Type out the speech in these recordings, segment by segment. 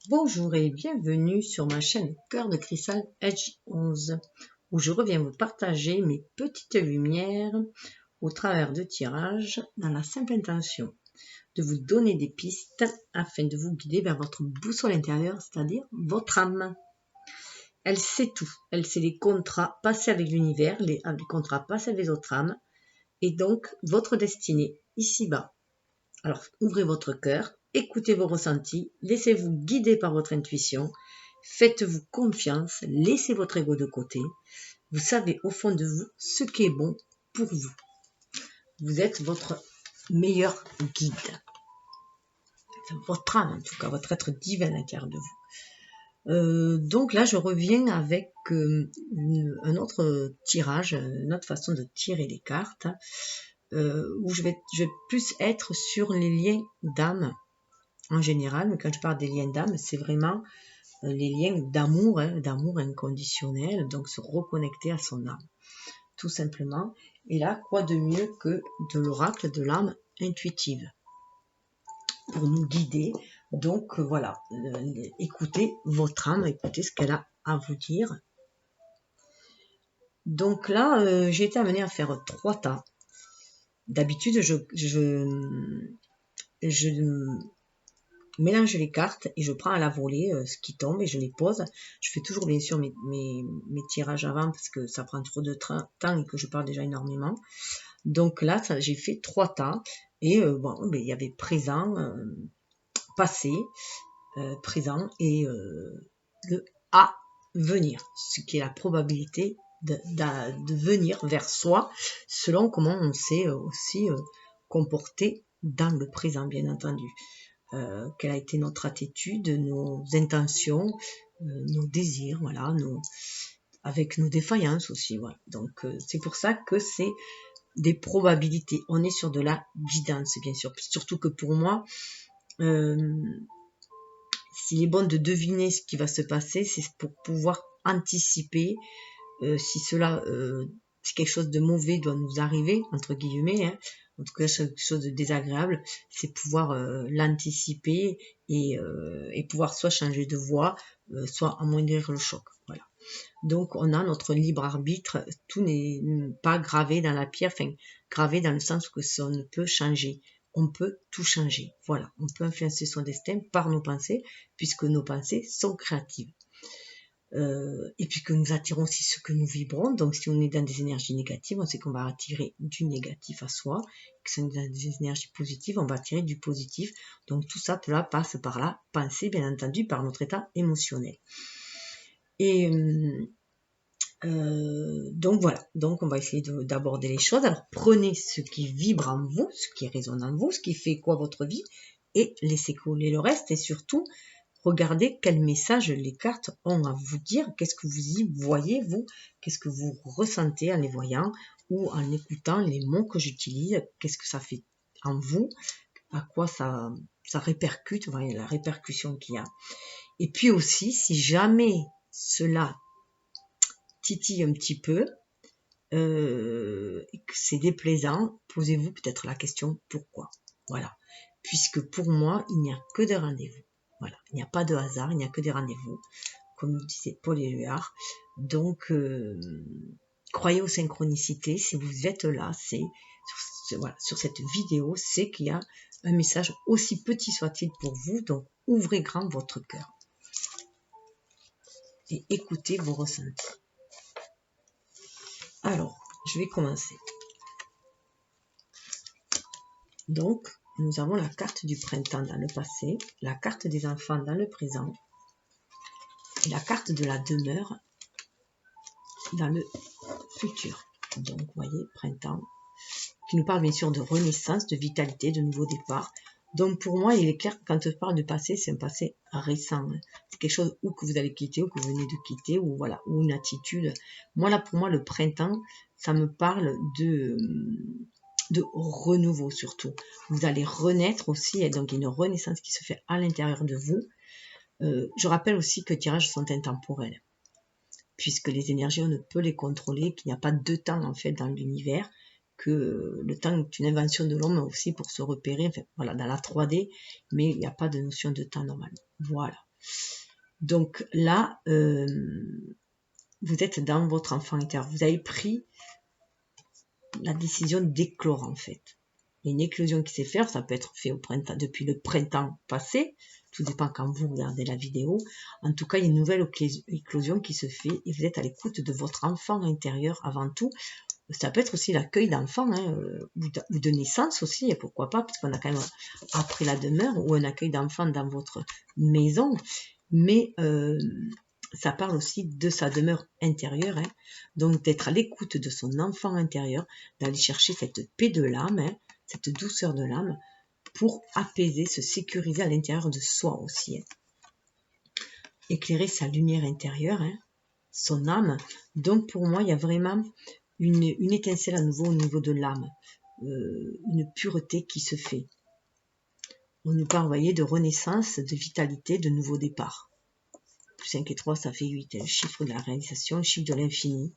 Bonjour et bienvenue sur ma chaîne Cœur de Cristal Edge 11 où je reviens vous partager mes petites lumières au travers de tirages dans la simple intention de vous donner des pistes afin de vous guider vers votre boussole intérieure, c'est-à-dire votre âme. Elle sait tout, elle sait les contrats passés avec l'univers, les contrats passés avec les autres âmes et donc votre destinée ici-bas. Alors ouvrez votre cœur, écoutez vos ressentis, laissez-vous guider par votre intuition, faites-vous confiance, laissez votre ego de côté. Vous savez au fond de vous ce qui est bon pour vous. Vous êtes votre meilleur guide. Votre âme en tout cas, votre être divin à l'intérieur de vous. Donc là je reviens avec un autre tirage, une autre façon de tirer les cartes. Où je vais plus être sur les liens d'âme en général, mais quand je parle des liens d'âme, c'est vraiment les liens d'amour, d'amour inconditionnel, donc se reconnecter à son âme, tout simplement. Et là, quoi de mieux que de l'oracle de l'âme intuitive pour nous guider. Donc voilà, écoutez votre âme, écoutez ce qu'elle a à vous dire. Donc là, j'ai été amenée à faire 3 tas. D'habitude, je mélange les cartes et je prends à la volée ce qui tombe et je les pose. Je fais toujours bien sûr mes tirages avant parce que ça prend trop de temps et que je parle déjà énormément. Donc là, j'ai fait 3 tas et bon, il y avait présent, passé, présent et le à venir, ce qui est la probabilité de venir vers soi selon comment on s'est aussi comporté dans le présent, bien entendu. Quelle a été notre attitude, nos intentions, nos désirs, voilà, avec nos défaillances aussi. Voilà. Donc c'est pour ça que c'est des probabilités. On est sur de la guidance, bien sûr. Surtout que pour moi, s'il est bon de deviner ce qui va se passer, c'est pour pouvoir anticiper si quelque chose de mauvais doit nous arriver, entre guillemets, hein, en tout cas quelque chose de désagréable, c'est pouvoir l'anticiper et pouvoir soit changer de voie, soit amoindrir le choc. Voilà. Donc on a notre libre arbitre, tout n'est pas gravé dans la pierre, enfin gravé dans le sens que ça ne peut changer. On peut tout changer. Voilà, on peut influencer son destin par nos pensées, puisque nos pensées sont créatives. Et puis que nous attirons aussi ce que nous vibrons. Donc si on est dans des énergies négatives, on sait qu'on va attirer du négatif à soi. Que si on est dans des énergies positives, on va attirer du positif. Donc tout ça, cela passe par la pensée, bien entendu, par notre état émotionnel. Et donc voilà, donc on va essayer d'aborder les choses. Alors prenez ce qui vibre en vous, ce qui résonne en vous, ce qui fait quoi votre vie, et laissez couler le reste, et surtout regardez quel message les cartes ont à vous dire, qu'est-ce que vous y voyez vous, qu'est-ce que vous ressentez en les voyant ou en écoutant les mots que j'utilise, qu'est-ce que ça fait en vous, à quoi ça répercute, vous voyez la répercussion qu'il y a. Et puis aussi, si jamais cela titille un petit peu, et que c'est déplaisant, posez-vous peut-être la question pourquoi. Voilà. Puisque pour moi, il n'y a que des rendez-vous. Voilà. Il n'y a pas de hasard, il n'y a que des rendez-vous, comme nous disait Paul Éluard. Donc, croyez aux synchronicités. Si vous êtes là, voilà, sur cette vidéo, c'est qu'il y a un message aussi petit soit-il pour vous. Donc, ouvrez grand votre cœur et écoutez vos ressentis. Alors, je vais commencer. Donc, nous avons la carte du printemps dans le passé, la carte des enfants dans le présent et la carte de la demeure dans le futur. Donc, vous voyez, printemps, qui nous parle bien sûr de renaissance, de vitalité, de nouveau départ. Donc, pour moi, il est clair que quand je parle de passé, c'est un passé récent. C'est quelque chose ou que vous allez quitter, ou que vous venez de quitter, ou voilà, ou une attitude. Moi, là, pour moi, le printemps, ça me parle de renouveau surtout. Vous allez renaître aussi, et donc il y a une renaissance qui se fait à l'intérieur de vous. Je rappelle aussi que les tirages sont intemporels, puisque les énergies, on ne peut les contrôler, qu'il n'y a pas de temps en fait dans l'univers, que le temps est une invention de l'homme aussi pour se repérer, enfin, voilà, dans la 3D, mais il n'y a pas de notion de temps normal. Voilà. Donc là, vous êtes dans votre enfant intérieur. Vous avez pris la décision d'éclore en fait. Il y a une éclosion qui s'est faite, ça peut être fait au printemps, depuis le printemps passé, tout dépend quand vous regardez la vidéo. En tout cas, il y a une nouvelle éclosion qui se fait et vous êtes à l'écoute de votre enfant intérieur avant tout. Ça peut être aussi l'accueil d'enfants, hein, ou de naissance aussi, et pourquoi pas, parce qu'on a quand même après la demeure, ou un accueil d'enfants dans votre maison, mais ça parle aussi de sa demeure intérieure, hein, donc d'être à l'écoute de son enfant intérieur, d'aller chercher cette paix de l'âme, hein, cette douceur de l'âme, pour apaiser, se sécuriser à l'intérieur de soi aussi. Hein. Éclairer sa lumière intérieure, hein, son âme. Donc pour moi, il y a vraiment une étincelle à nouveau au niveau de l'âme, une pureté qui se fait. On nous parle, vous voyez, de renaissance, de vitalité, de nouveau départ. Plus 5 et 3, ça fait 8, le chiffre de la réalisation, le chiffre de l'infini.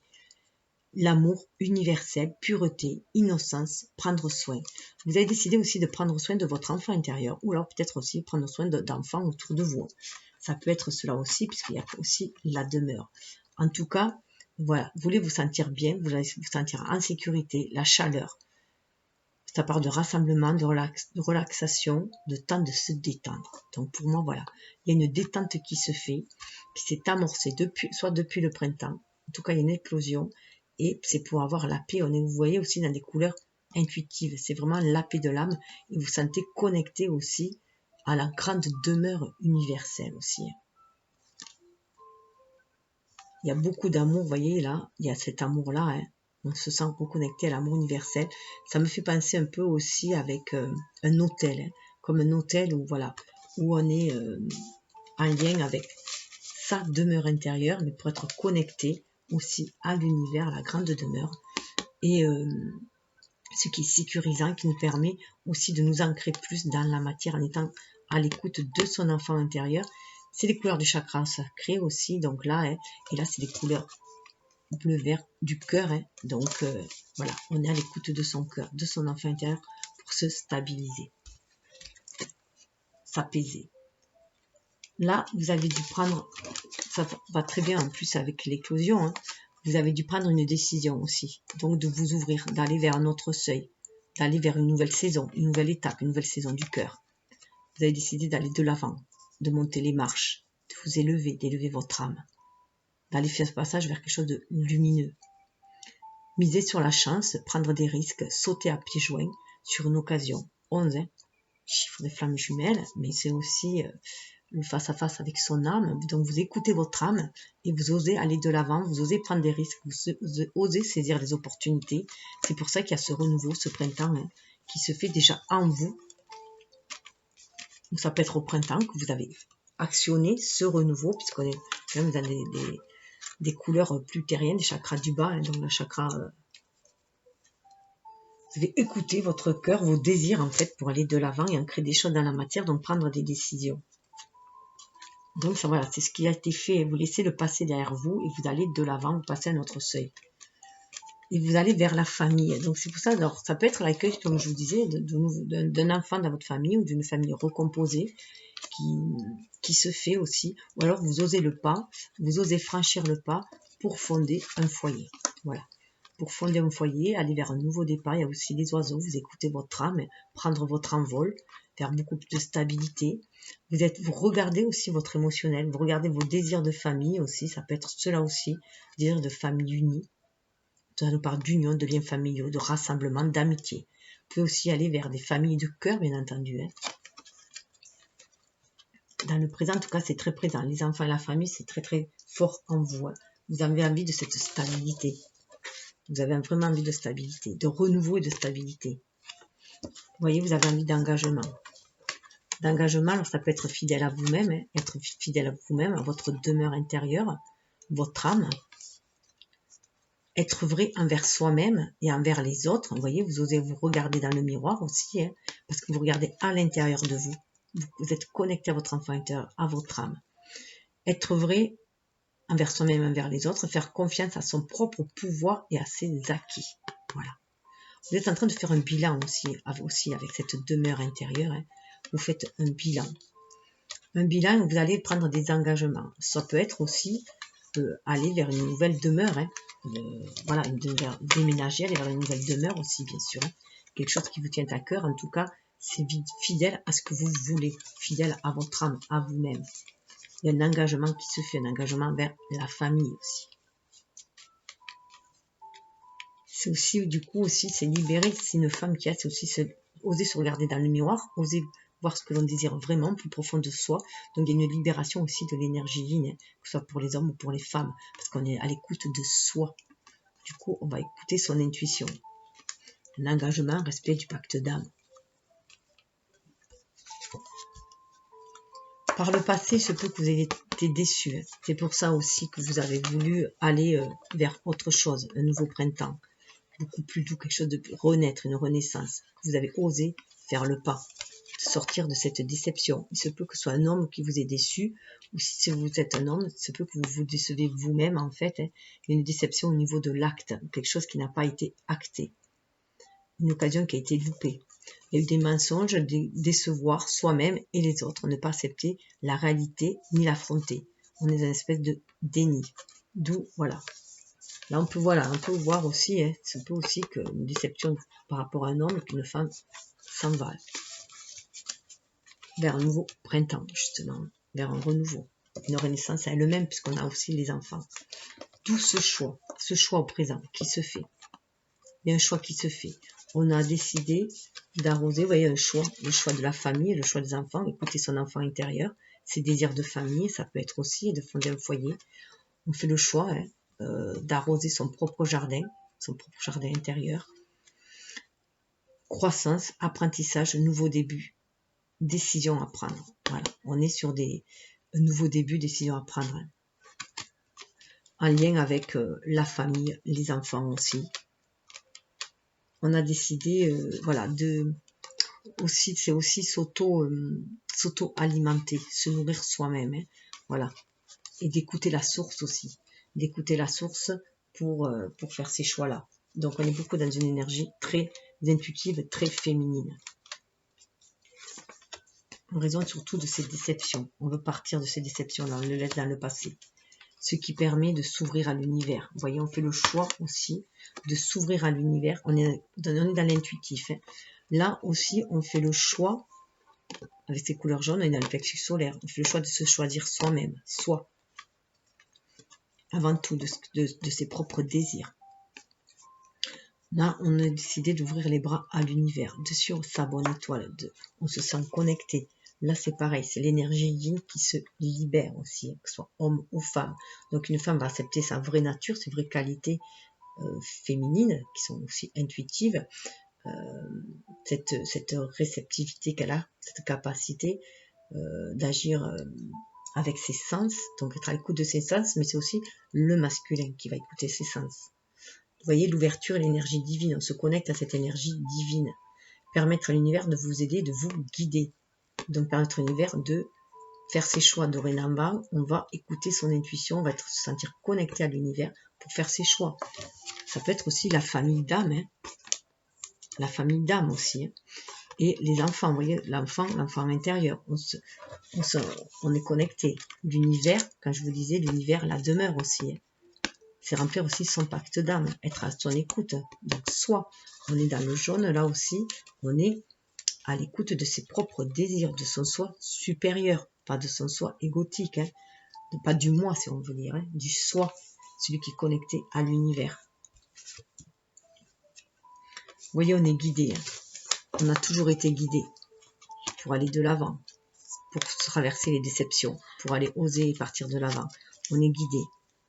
L'amour universel, pureté, innocence, prendre soin. Vous avez décidé aussi de prendre soin de votre enfant intérieur, ou alors peut-être aussi prendre soin d'enfants autour de vous. Ça peut être cela aussi, puisqu'il y a aussi la demeure. En tout cas, voilà, vous voulez vous sentir bien, vous voulez vous sentir en sécurité, la chaleur. Ça part de rassemblement, de relaxation, de temps de se détendre. Donc pour moi, voilà, il y a une détente qui se fait, qui s'est amorcée soit depuis le printemps, en tout cas il y a une éclosion, et c'est pour avoir la paix. Vous voyez aussi dans des couleurs intuitives, c'est vraiment la paix de l'âme, et vous sentez connecté aussi à la grande demeure universelle aussi. Il y a beaucoup d'amour, vous voyez là, il y a cet amour-là, hein. On se sent reconnecté à l'amour universel. Ça me fait penser un peu aussi avec un hôtel, hein, comme un hôtel où, voilà, où on est en lien avec sa demeure intérieure, mais pour être connecté aussi à l'univers, à la grande demeure. Et ce qui est sécurisant, qui nous permet aussi de nous ancrer plus dans la matière en étant à l'écoute de son enfant intérieur. C'est les couleurs du chakra sacré aussi, donc là, hein, et là c'est les couleurs bleu vert du cœur, hein, donc voilà, on est à l'écoute de son cœur, de son enfant intérieur pour se stabiliser, s'apaiser. Là, vous avez dû prendre, ça va très bien en plus avec l'éclosion, hein, vous avez dû prendre une décision aussi, donc de vous ouvrir, d'aller vers un autre seuil, d'aller vers une nouvelle saison, une nouvelle étape, une nouvelle saison du cœur. Vous avez décidé d'aller de l'avant, de monter les marches, de vous élever, d'élever votre âme, d'aller faire ce passage vers quelque chose de lumineux. Miser sur la chance, prendre des risques, sauter à pieds joints sur une occasion. 11, hein, chiffre des flammes jumelles, mais c'est aussi le face-à-face avec son âme. Donc vous écoutez votre âme et vous osez aller de l'avant, vous osez prendre des risques, vous osez saisir les opportunités. C'est pour ça qu'il y a ce renouveau, ce printemps, hein, qui se fait déjà en vous. Donc ça peut être au printemps que vous avez actionné ce renouveau, puisqu'on est même dans des couleurs plus terriennes, des chakras du bas, hein, donc le chakra... vous devez écouter votre cœur, vos désirs en fait, pour aller de l'avant et ancrer des choses dans la matière, donc prendre des décisions. Donc ça, voilà, c'est ce qui a été fait. Vous laissez le passé derrière vous et vous allez de l'avant, vous passez à un autre seuil. Et vous allez vers la famille. Donc c'est pour ça, alors, ça peut être l'accueil, comme je vous disais, d'un enfant dans votre famille ou d'une famille recomposée qui se fait aussi. Ou alors vous osez le pas, vous osez franchir le pas pour fonder un foyer. Voilà. Pour fonder un foyer, aller vers un nouveau départ. Il y a aussi les oiseaux, vous écoutez votre âme, prendre votre envol, vers beaucoup plus de stabilité. Vous regardez aussi votre émotionnel, vous regardez vos désirs de famille aussi, ça peut être cela aussi, désirs de famille unie. Ça nous parle d'union, de liens familiaux, de rassemblement, d'amitié. Vous pouvez aussi aller vers des familles de cœur, bien entendu. Hein. Dans le présent, en tout cas, c'est très présent. Les enfants et la famille, c'est très très fort en vous. Hein. Vous avez envie de cette stabilité. Vous avez vraiment envie de stabilité, de renouveau et de stabilité. Vous voyez, vous avez envie d'engagement. D'engagement, alors ça peut être fidèle à vous-même, hein, être fidèle à vous-même, à votre demeure intérieure, votre âme. Être vrai envers soi-même et envers les autres. Vous voyez, vous osez vous regarder dans le miroir aussi, hein, parce que vous regardez à l'intérieur de vous. Vous êtes connecté à votre enfant intérieur, à votre âme. Être vrai envers soi-même, envers les autres, faire confiance à son propre pouvoir et à ses acquis. Voilà. Vous êtes en train de faire un bilan aussi avec cette demeure intérieure. Hein. Vous faites un bilan. Un bilan où vous allez prendre des engagements. Ça peut être aussi aller vers une nouvelle demeure. Hein. Voilà, déménager, aller vers une nouvelle demeure aussi, bien sûr. Hein. Quelque chose qui vous tient à cœur. En tout cas, c'est fidèle à ce que vous voulez, fidèle à votre âme, à vous-même. Il y a un engagement qui se fait, un engagement vers la famille aussi. C'est aussi, du coup, aussi, c'est libérer, c'est une femme qui a, c'est aussi oser se regarder dans le miroir, oser voir ce que l'on désire vraiment, plus profond de soi. Donc, il y a une libération aussi de l'énergie yin, hein, que ce soit pour les hommes ou pour les femmes, parce qu'on est à l'écoute de soi. Du coup, on va écouter son intuition. Un engagement, respect du pacte d'âme. Par le passé, il se peut que vous ayez été déçus. C'est pour ça aussi que vous avez voulu aller vers autre chose, un nouveau printemps. Beaucoup plus doux, quelque chose de renaître, une renaissance. Vous avez osé faire le pas, sortir de cette déception. Il se peut que ce soit un homme qui vous ait déçu, ou si vous êtes un homme, il se peut que vous vous décevez vous-même en fait. Hein. Il y a une déception au niveau de l'acte, quelque chose qui n'a pas été acté. Une occasion qui a été loupée. Il y a eu des mensonges, décevoir soi-même et les autres, ne pas accepter la réalité ni l'affronter. On est dans une espèce de déni. D'où, voilà. Là, on peut voir aussi, hein, c'est peut aussi qu'une déception par rapport à un homme et qu'une femme s'en va vers un nouveau printemps, justement, vers un renouveau, une renaissance à elle-même, puisqu'on a aussi les enfants. D'où ce choix au présent qui se fait. Il y a un choix qui se fait. On a décidé d'arroser, vous voyez, le choix de la famille, le choix des enfants, écouter son enfant intérieur, ses désirs de famille, ça peut être aussi de fonder un foyer. On fait le choix, hein, d'arroser son propre jardin intérieur. Croissance, apprentissage, nouveau début, décision à prendre. Voilà, on est sur des nouveaux débuts, décisions à prendre. En lien avec la famille, les enfants aussi. On a décidé, voilà, c'est aussi s'auto-alimenter, se nourrir soi-même. Hein, voilà, et d'écouter la source aussi. D'écouter la source pour faire ces choix-là. Donc, on est beaucoup dans une énergie très intuitive, très féminine. En raison surtout de ces déceptions. On veut partir de ces déceptions-là, on le laisse dans le passé. Ce qui permet de s'ouvrir à l'univers. Vous voyez, on fait le choix aussi de s'ouvrir à l'univers. On est dans l'intuitif. Hein. Là aussi, on fait le choix, avec ces couleurs jaunes, on est dans le plexus solaire. On fait le choix de se choisir soi-même, soi. Avant tout, de ses propres désirs. Là, on a décidé d'ouvrir les bras à l'univers, dessus sa bonne étoile, on se sent connecté. Là, c'est pareil, c'est l'énergie yin qui se libère aussi, que ce soit homme ou femme. Donc, une femme va accepter sa vraie nature, ses vraies qualités féminines, qui sont aussi intuitives, cette réceptivité qu'elle a, cette capacité d'agir avec ses sens, donc être à l'écoute de ses sens, mais c'est aussi le masculin qui va écouter ses sens. Vous voyez l'ouverture et l'énergie divine, on se connecte à cette énergie divine. Permettre à l'univers de vous aider, de vous guider. Donc permettre à l'univers de faire ses choix. Dorénavant, on va écouter son intuition, on va se sentir connecté à l'univers pour faire ses choix. Ça peut être aussi la famille d'âme, hein. La famille d'âme aussi. Hein. Et les enfants, vous voyez, l'enfant intérieur, on est connecté. L'univers, quand je vous disais, l'univers, la demeure aussi. Hein. C'est remplir aussi son pacte d'âme, être à son écoute. Donc, soit on est dans le jaune, là aussi, on est à l'écoute de ses propres désirs, de son soi supérieur, pas de son soi égotique, hein, pas du moi, si on veut dire, hein, du soi, celui qui est connecté à l'univers. Vous voyez, on est guidé, hein. On a toujours été guidé pour aller de l'avant, pour traverser les déceptions, pour aller oser partir de l'avant. On est guidé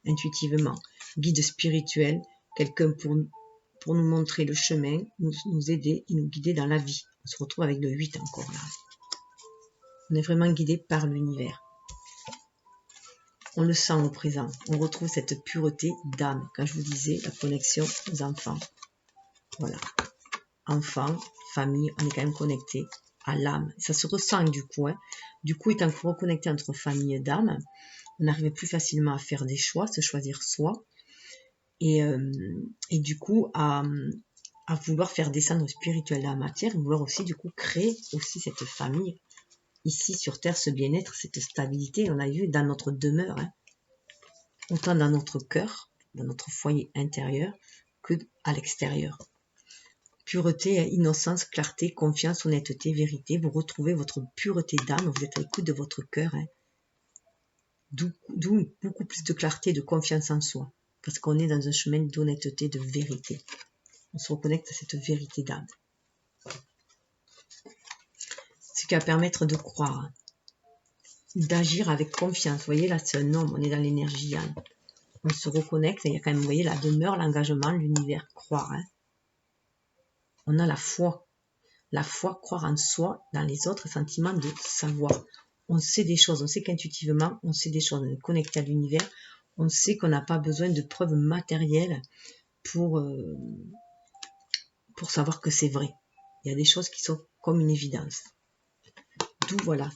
intuitivement, guide spirituel, quelqu'un pour nous montrer le chemin, nous aider et nous guider dans la vie. On se retrouve avec le 8 encore là. On est vraiment guidé par l'univers. On le sent au présent. On retrouve cette pureté d'âme. Quand je vous disais la connexion aux enfants. Voilà. Enfants, famille, on est quand même connecté à l'âme. Ça se ressent du coup. Hein. Du coup, étant reconnecté entre famille et d'âme, on arrive plus facilement à faire des choix, se choisir soi. Et du coup, à vouloir faire descendre le spirituel dans la matière, et vouloir aussi du coup créer aussi cette famille ici sur Terre, ce bien-être, cette stabilité, on a vu dans notre demeure, hein, autant dans notre cœur, dans notre foyer intérieur, que à l'extérieur. Pureté, innocence, clarté, confiance, honnêteté, vérité. Vous retrouvez votre pureté d'âme, vous êtes à l'écoute de votre cœur. Hein. D'où beaucoup plus de clarté, de confiance en soi. Parce qu'on est dans un chemin d'honnêteté, de vérité. On se reconnecte à cette vérité d'âme. Ce qui va permettre de croire, d'agir avec confiance. Vous voyez, là, c'est un homme, on est dans l'énergie yang. On se reconnecte, il y a quand même, vous voyez, la demeure, l'engagement, l'univers, croire. Hein. On a la foi, croire en soi, dans les autres, sentiment de savoir. On sait des choses, on sait qu'intuitivement, on sait des choses, on est connecté à l'univers, on sait qu'on n'a pas besoin de preuves matérielles pour savoir que c'est vrai. Il y a des choses qui sont comme une évidence. D'où, voilà,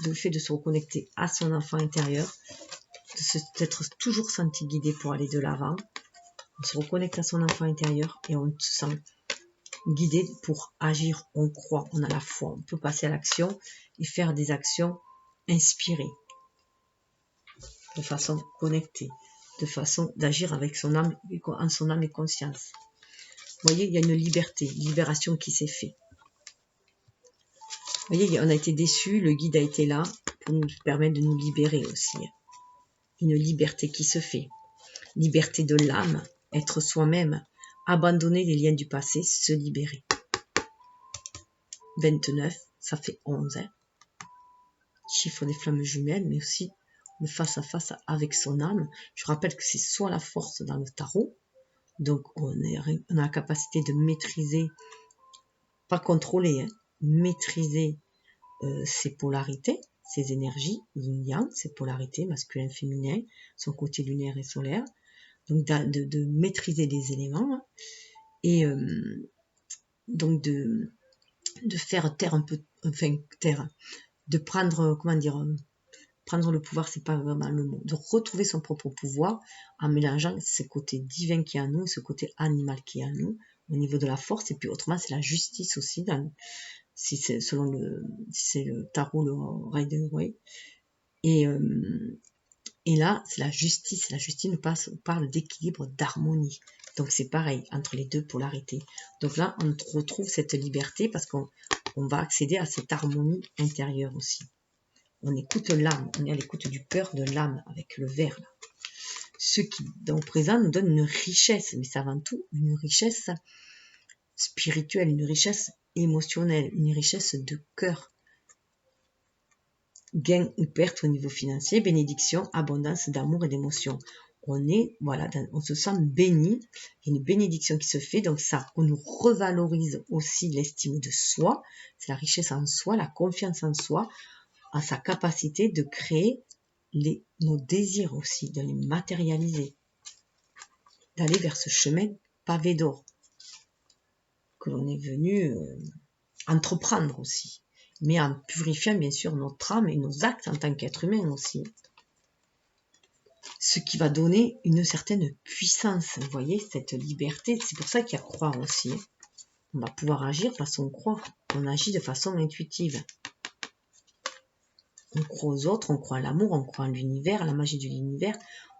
le fait de se reconnecter à son enfant intérieur, d'être toujours senti guidé pour aller de l'avant. On se reconnecte à son enfant intérieur et on se sent guidé pour agir. On croit, on a la foi, on peut passer à l'action et faire des actions inspirées, de façon connectée, de façon d'agir avec son âme, en son âme et conscience. Vous voyez, il y a une liberté, une libération qui s'est faite. Vous voyez, on a été déçus, le guide a été là pour nous permettre de nous libérer aussi. Une liberté qui se fait. Liberté de l'âme, être soi-même, abandonner les liens du passé, se libérer. 29, ça fait 11. Hein. Chiffre des flammes jumelles, mais aussi le face-à-face avec son âme. Je rappelle que c'est soit la force dans le tarot, donc on a la capacité de maîtriser, pas contrôler, hein, maîtriser ses polarités, ses énergies, yin-yang, ses polarités, masculin-féminin, son côté lunaire et solaire, donc de maîtriser les éléments, hein, et donc de faire taire un peu, enfin taire, de prendre, comment dire, prendre le pouvoir, c'est pas vraiment le mot, de retrouver son propre pouvoir en mélangeant ce côté divin qui est en nous et ce côté animal qui est en nous, au niveau de la force, et puis autrement c'est la justice aussi, si c'est selon c'est le tarot, le Rider-Waite. Et là, c'est la justice. La justice nous parle d'équilibre, d'harmonie. Donc c'est pareil, entre les deux polarités. Donc là, on retrouve cette liberté parce qu'on va accéder à cette harmonie intérieure aussi. On écoute l'âme, on est à l'écoute du cœur de l'âme avec le vert. Là. Ce qui, dans le présent, nous donne une richesse, mais c'est avant tout une richesse spirituelle, une richesse émotionnelle, une richesse de cœur. Gain ou perte au niveau financier, bénédiction, abondance d'amour et d'émotion. On est, voilà, on se sent béni, il y a une bénédiction qui se fait, donc ça, on nous revalorise aussi l'estime de soi, c'est la richesse en soi, la confiance en soi, à sa capacité de créer nos désirs aussi, de les matérialiser, d'aller vers ce chemin pavé d'or que l'on est venu entreprendre aussi, mais en purifiant bien sûr notre âme et nos actes en tant qu'être humain aussi. Ce qui va donner une certaine puissance, vous voyez, cette liberté, c'est pour ça qu'il y a croire aussi. On va pouvoir agir de façon croire, on agit de façon intuitive. On croit aux autres, on croit à l'amour, on croit en l'univers, à la magie de l'univers,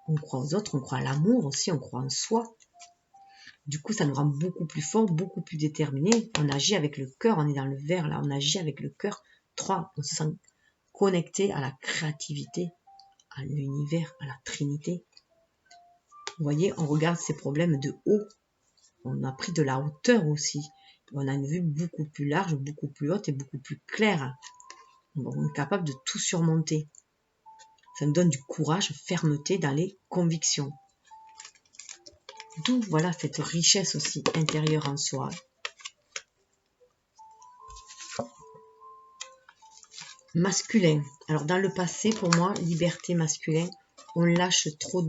on croit aux autres, on croit à l'amour aussi, on croit en soi. Du coup, ça nous rend beaucoup plus forts, beaucoup plus déterminés. On agit avec le cœur, on est dans le vert là, on agit avec le cœur. 3, on se sent connecté à la créativité, à l'univers, à la Trinité. Vous voyez, on regarde ces problèmes de haut. On a pris de la hauteur aussi. On a une vue beaucoup plus large, beaucoup plus haute et beaucoup plus claire. On est capable de tout surmonter. Ça nous donne du courage, fermeté dans les convictions. D'où, voilà, cette richesse aussi intérieure en soi. Masculin. Alors, dans le passé, pour moi, liberté masculin, on lâche trop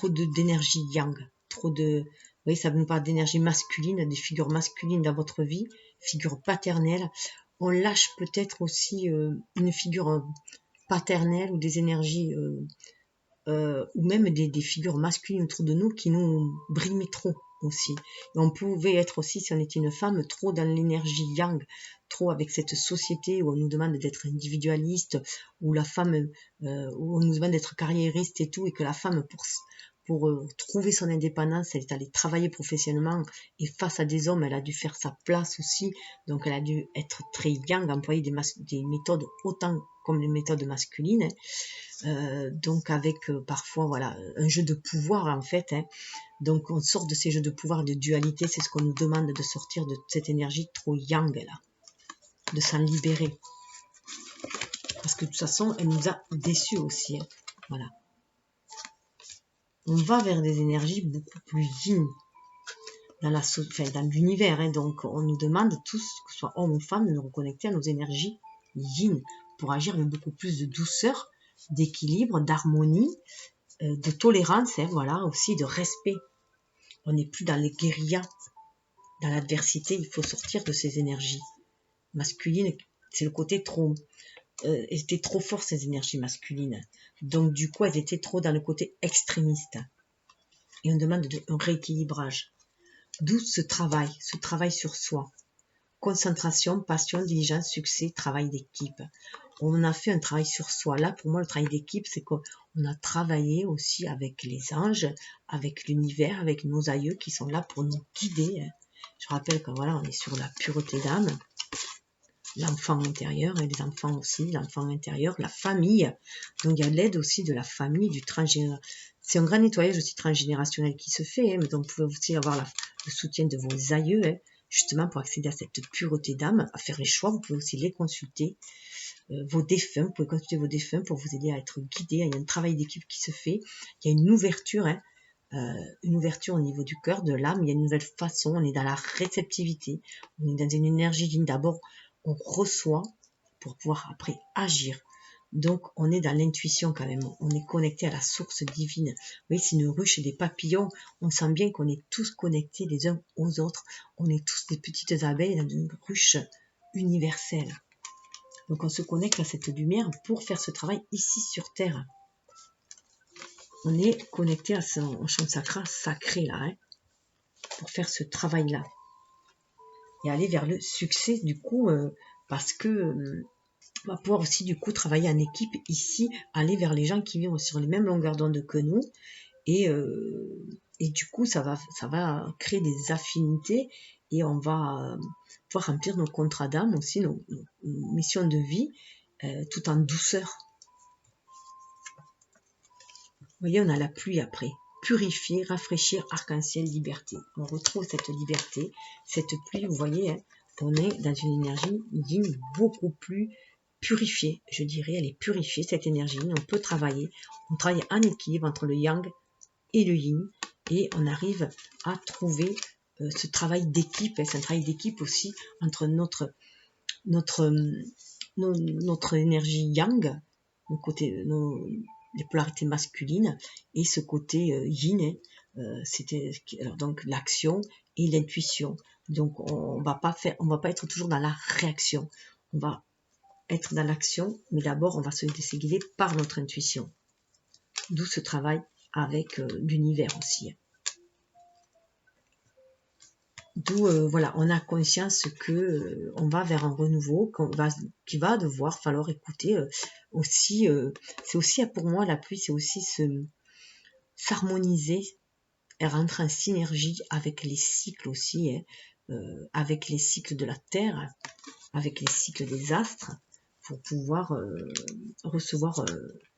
d'énergie yang. Trop de... Vous voyez, ça nous parle d'énergie masculine, des figures masculines dans votre vie, figures paternelles. On lâche peut-être aussi une figure paternelle ou des énergies... ou même des figures masculines autour de nous qui nous briment trop aussi. Et on pouvait être aussi, si on était une femme, trop dans l'énergie yang, trop avec cette société où on nous demande d'être individualiste, où la femme, où on nous demande d'être carriériste et tout, et que la femme, pour trouver son indépendance, elle est allée travailler professionnellement, et face à des hommes, elle a dû faire sa place aussi, donc elle a dû être très yang, employer des méthodes autant comme les méthodes masculines, donc avec parfois voilà un jeu de pouvoir en fait, hein. Donc on sort de ces jeux de pouvoir, de dualité, c'est ce qu'on nous demande, de sortir de cette énergie trop yang là, de s'en libérer, parce que de toute façon elle nous a déçus aussi, hein. Voilà, on va vers des énergies beaucoup plus yin dans dans l'univers, hein. Donc on nous demande tous, que ce soit homme ou femme, de nous reconnecter à nos énergies yin pour agir avec beaucoup plus de douceur, d'équilibre, d'harmonie, de tolérance, hein, voilà, aussi de respect. On n'est plus dans les guérillas, dans l'adversité, il faut sortir de ces énergies masculines. C'est le côté trop, elles étaient trop fortes ces énergies masculines, donc du coup elles étaient trop dans le côté extrémiste, et on demande un rééquilibrage, d'où ce travail sur soi, concentration, passion, diligence, succès, travail d'équipe. On a fait un travail sur soi. Là, pour moi, le travail d'équipe, c'est qu'on a travaillé aussi avec les anges, avec l'univers, avec nos aïeux qui sont là pour nous guider. Je rappelle que voilà, on est sur la pureté d'âme, l'enfant intérieur, et les enfants aussi, l'enfant intérieur, la famille. Donc, il y a l'aide aussi de la famille, du transgénérationnel. C'est un grand nettoyage aussi transgénérationnel qui se fait, hein, mais donc vous pouvez aussi avoir le soutien de vos aïeux, hein, justement pour accéder à cette pureté d'âme, à faire les choix. Vous pouvez aussi les consulter. Vos défunts, vous pouvez consulter vos défunts pour vous aider à être guidés. Il y a un travail d'équipe qui se fait, il y a une ouverture, hein, une ouverture au niveau du cœur, de l'âme, il y a une nouvelle façon, on est dans la réceptivité, on est dans une énergie digne. D'abord, on reçoit pour pouvoir après agir. Donc, on est dans l'intuition quand même, on est connecté à la source divine. Vous voyez, c'est une ruche des papillons, on sent bien qu'on est tous connectés les uns aux autres, on est tous des petites abeilles dans une ruche universelle. Donc on se connecte à cette lumière pour faire ce travail ici sur Terre. On est connecté à son champ sacré là, hein, pour faire ce travail-là. Et aller vers le succès du coup, parce que on va pouvoir aussi du coup travailler en équipe ici, aller vers les gens qui vivent sur les mêmes longueurs d'onde que nous. Et du coup, ça va créer des affinités, et on va pouvoir remplir nos contrats d'âme aussi, nos missions de vie, tout en douceur. Vous voyez, on a la pluie après. Purifier, rafraîchir, arc-en-ciel, liberté. On retrouve cette liberté, cette pluie, vous voyez, hein, on est dans une énergie yin beaucoup plus purifiée, je dirais, elle est purifiée, cette énergie. On peut travailler, on travaille en équilibre entre le yang et le yin, et on arrive à trouver ce travail d'équipe. C'est un travail d'équipe aussi entre notre énergie yang, les polarités masculines, et ce côté yin, c'était donc l'action et l'intuition. Donc on va pas être toujours dans la réaction, on va être dans l'action, mais d'abord on va se laisser guider par notre intuition, d'où ce travail avec l'univers aussi. D'où voilà, on a conscience que on va vers un renouveau, qu'il va devoir falloir écouter aussi. C'est aussi pour moi la pluie, c'est aussi s'harmoniser et rentrer en synergie avec les cycles aussi, hein, avec les cycles de la Terre, avec les cycles des astres, pour pouvoir recevoir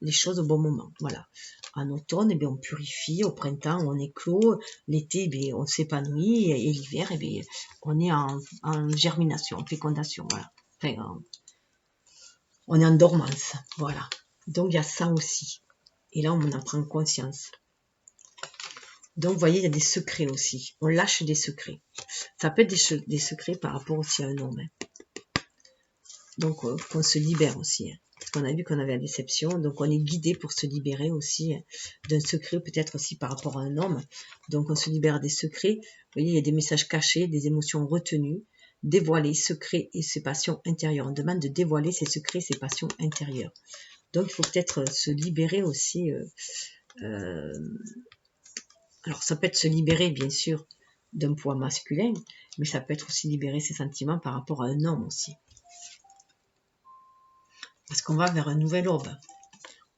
les choses au bon moment. Voilà. En automne, eh bien, on purifie, au printemps, on éclot, l'été, eh bien, on s'épanouit, et l'hiver, eh bien, on est en germination, en fécondation. Voilà. Enfin, on est en dormance. Voilà. Donc, il y a ça aussi. Et là, on en prend conscience. Donc, vous voyez, il y a des secrets aussi. On lâche des secrets. Ça peut être des secrets par rapport aussi à un homme, hein. Donc, qu'on se libère aussi, hein. Parce qu'on a vu qu'on avait la déception, donc on est guidé pour se libérer aussi, hein, d'un secret, peut-être aussi par rapport à un homme. Donc on se libère des secrets. Vous voyez, il y a des messages cachés, des émotions retenues, dévoiler secrets et ses passions intérieures. On demande de dévoiler ses secrets, ses passions intérieures. Donc il faut peut-être se libérer aussi. Alors ça peut être se libérer bien sûr d'un poids masculin, mais ça peut être aussi libérer ses sentiments par rapport à un homme aussi. Parce qu'on va vers un nouvel orbe.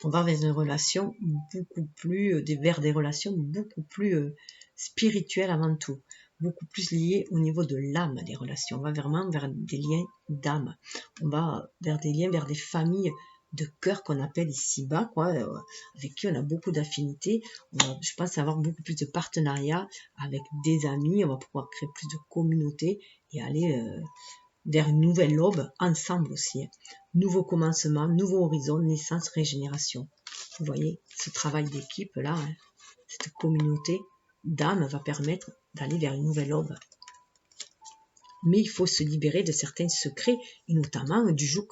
On va vers une relation beaucoup plus, vers des relations beaucoup plus spirituelles avant tout. Beaucoup plus liées au niveau de l'âme, des relations. On va vraiment vers des liens d'âme. On va vers des liens, vers des familles de cœur qu'on appelle ici-bas, quoi, avec qui on a beaucoup d'affinités. Je pense avoir beaucoup plus de partenariats avec des amis. On va pouvoir créer plus de communautés et aller vers une nouvelle aube ensemble aussi. Nouveau commencement, nouveau horizon, naissance, régénération. Vous voyez, ce travail d'équipe là, cette communauté d'âme va permettre d'aller vers une nouvelle aube. Mais il faut se libérer de certains secrets, et notamment du joug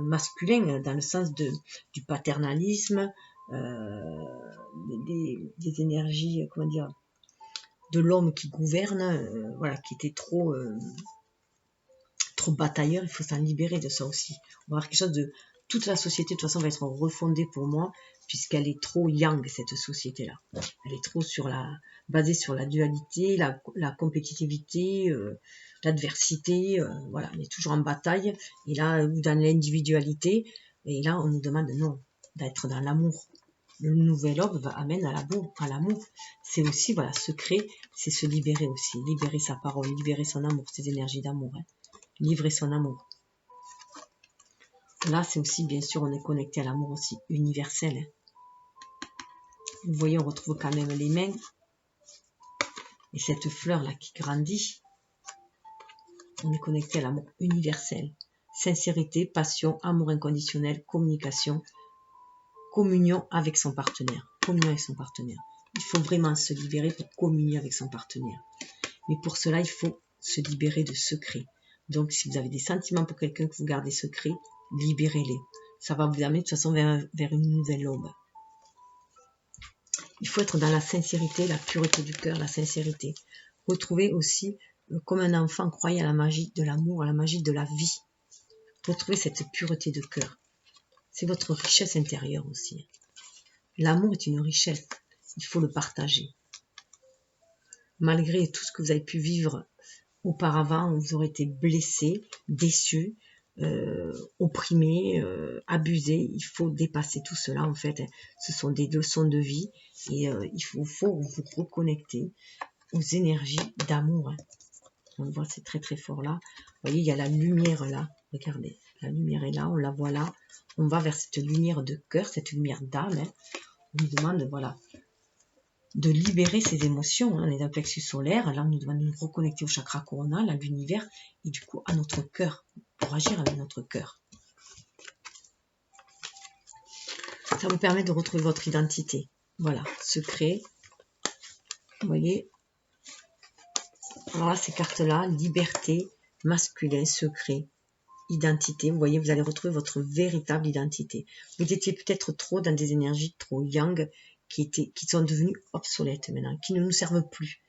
masculin, dans le sens du paternalisme, des énergies, comment dire, de l'homme qui gouverne, voilà, qui était trop batailleur. Il faut s'en libérer de ça aussi. On va avoir quelque chose de... Toute la société, de toute façon, va être refondée pour moi, puisqu'elle est trop yang, cette société-là. Elle est trop basée sur la dualité, la compétitivité, l'adversité, voilà, on est toujours en bataille, et là, dans l'individualité, et là, on nous demande, non, d'être dans l'amour. Le nouvel ordre amène à l'amour. C'est aussi, voilà, se créer, c'est se libérer aussi, libérer sa parole, libérer son amour, ses énergies d'amour, hein. Livrer son amour. Là, c'est aussi, bien sûr, on est connecté à l'amour aussi universel. Vous voyez, on retrouve quand même les mains. Et cette fleur-là qui grandit, on est connecté à l'amour universel. Sincérité, passion, amour inconditionnel, communication, communion avec son partenaire. Communion avec son partenaire. Il faut vraiment se libérer pour communier avec son partenaire. Mais pour cela, il faut se libérer de secrets. Donc, si vous avez des sentiments pour quelqu'un que vous gardez secret, libérez-les. Ça va vous amener de toute façon vers une nouvelle aube. Il faut être dans la sincérité, la pureté du cœur, la sincérité. Retrouvez aussi, comme un enfant, croyez à la magie de l'amour, à la magie de la vie. Retrouvez cette pureté de cœur. C'est votre richesse intérieure aussi. L'amour est une richesse. Il faut le partager. Malgré tout ce que vous avez pu vivre auparavant, vous aurez été blessé, déçu, opprimé, abusé. Il faut dépasser tout cela en fait. Ce sont des leçons de vie et il faut vous reconnecter aux énergies d'amour. On voit, c'est très très fort là. Vous voyez, il y a la lumière là. Regardez, la lumière est là, on la voit là. On va vers cette lumière de cœur, cette lumière d'âme. On nous demande, voilà, de libérer ses émotions. On est dans le plexus solaire. Là, on nous demande de nous reconnecter au chakra coronal, à l'univers et du coup à notre cœur, pour agir avec notre cœur. Ça vous permet de retrouver votre identité. Voilà, secret. Vous voyez. Alors là, ces cartes-là, liberté, masculin, secret, identité. Vous voyez, vous allez retrouver votre véritable identité. Vous étiez peut-être trop dans des énergies trop yang qui sont devenues obsolètes maintenant, qui ne nous servent plus.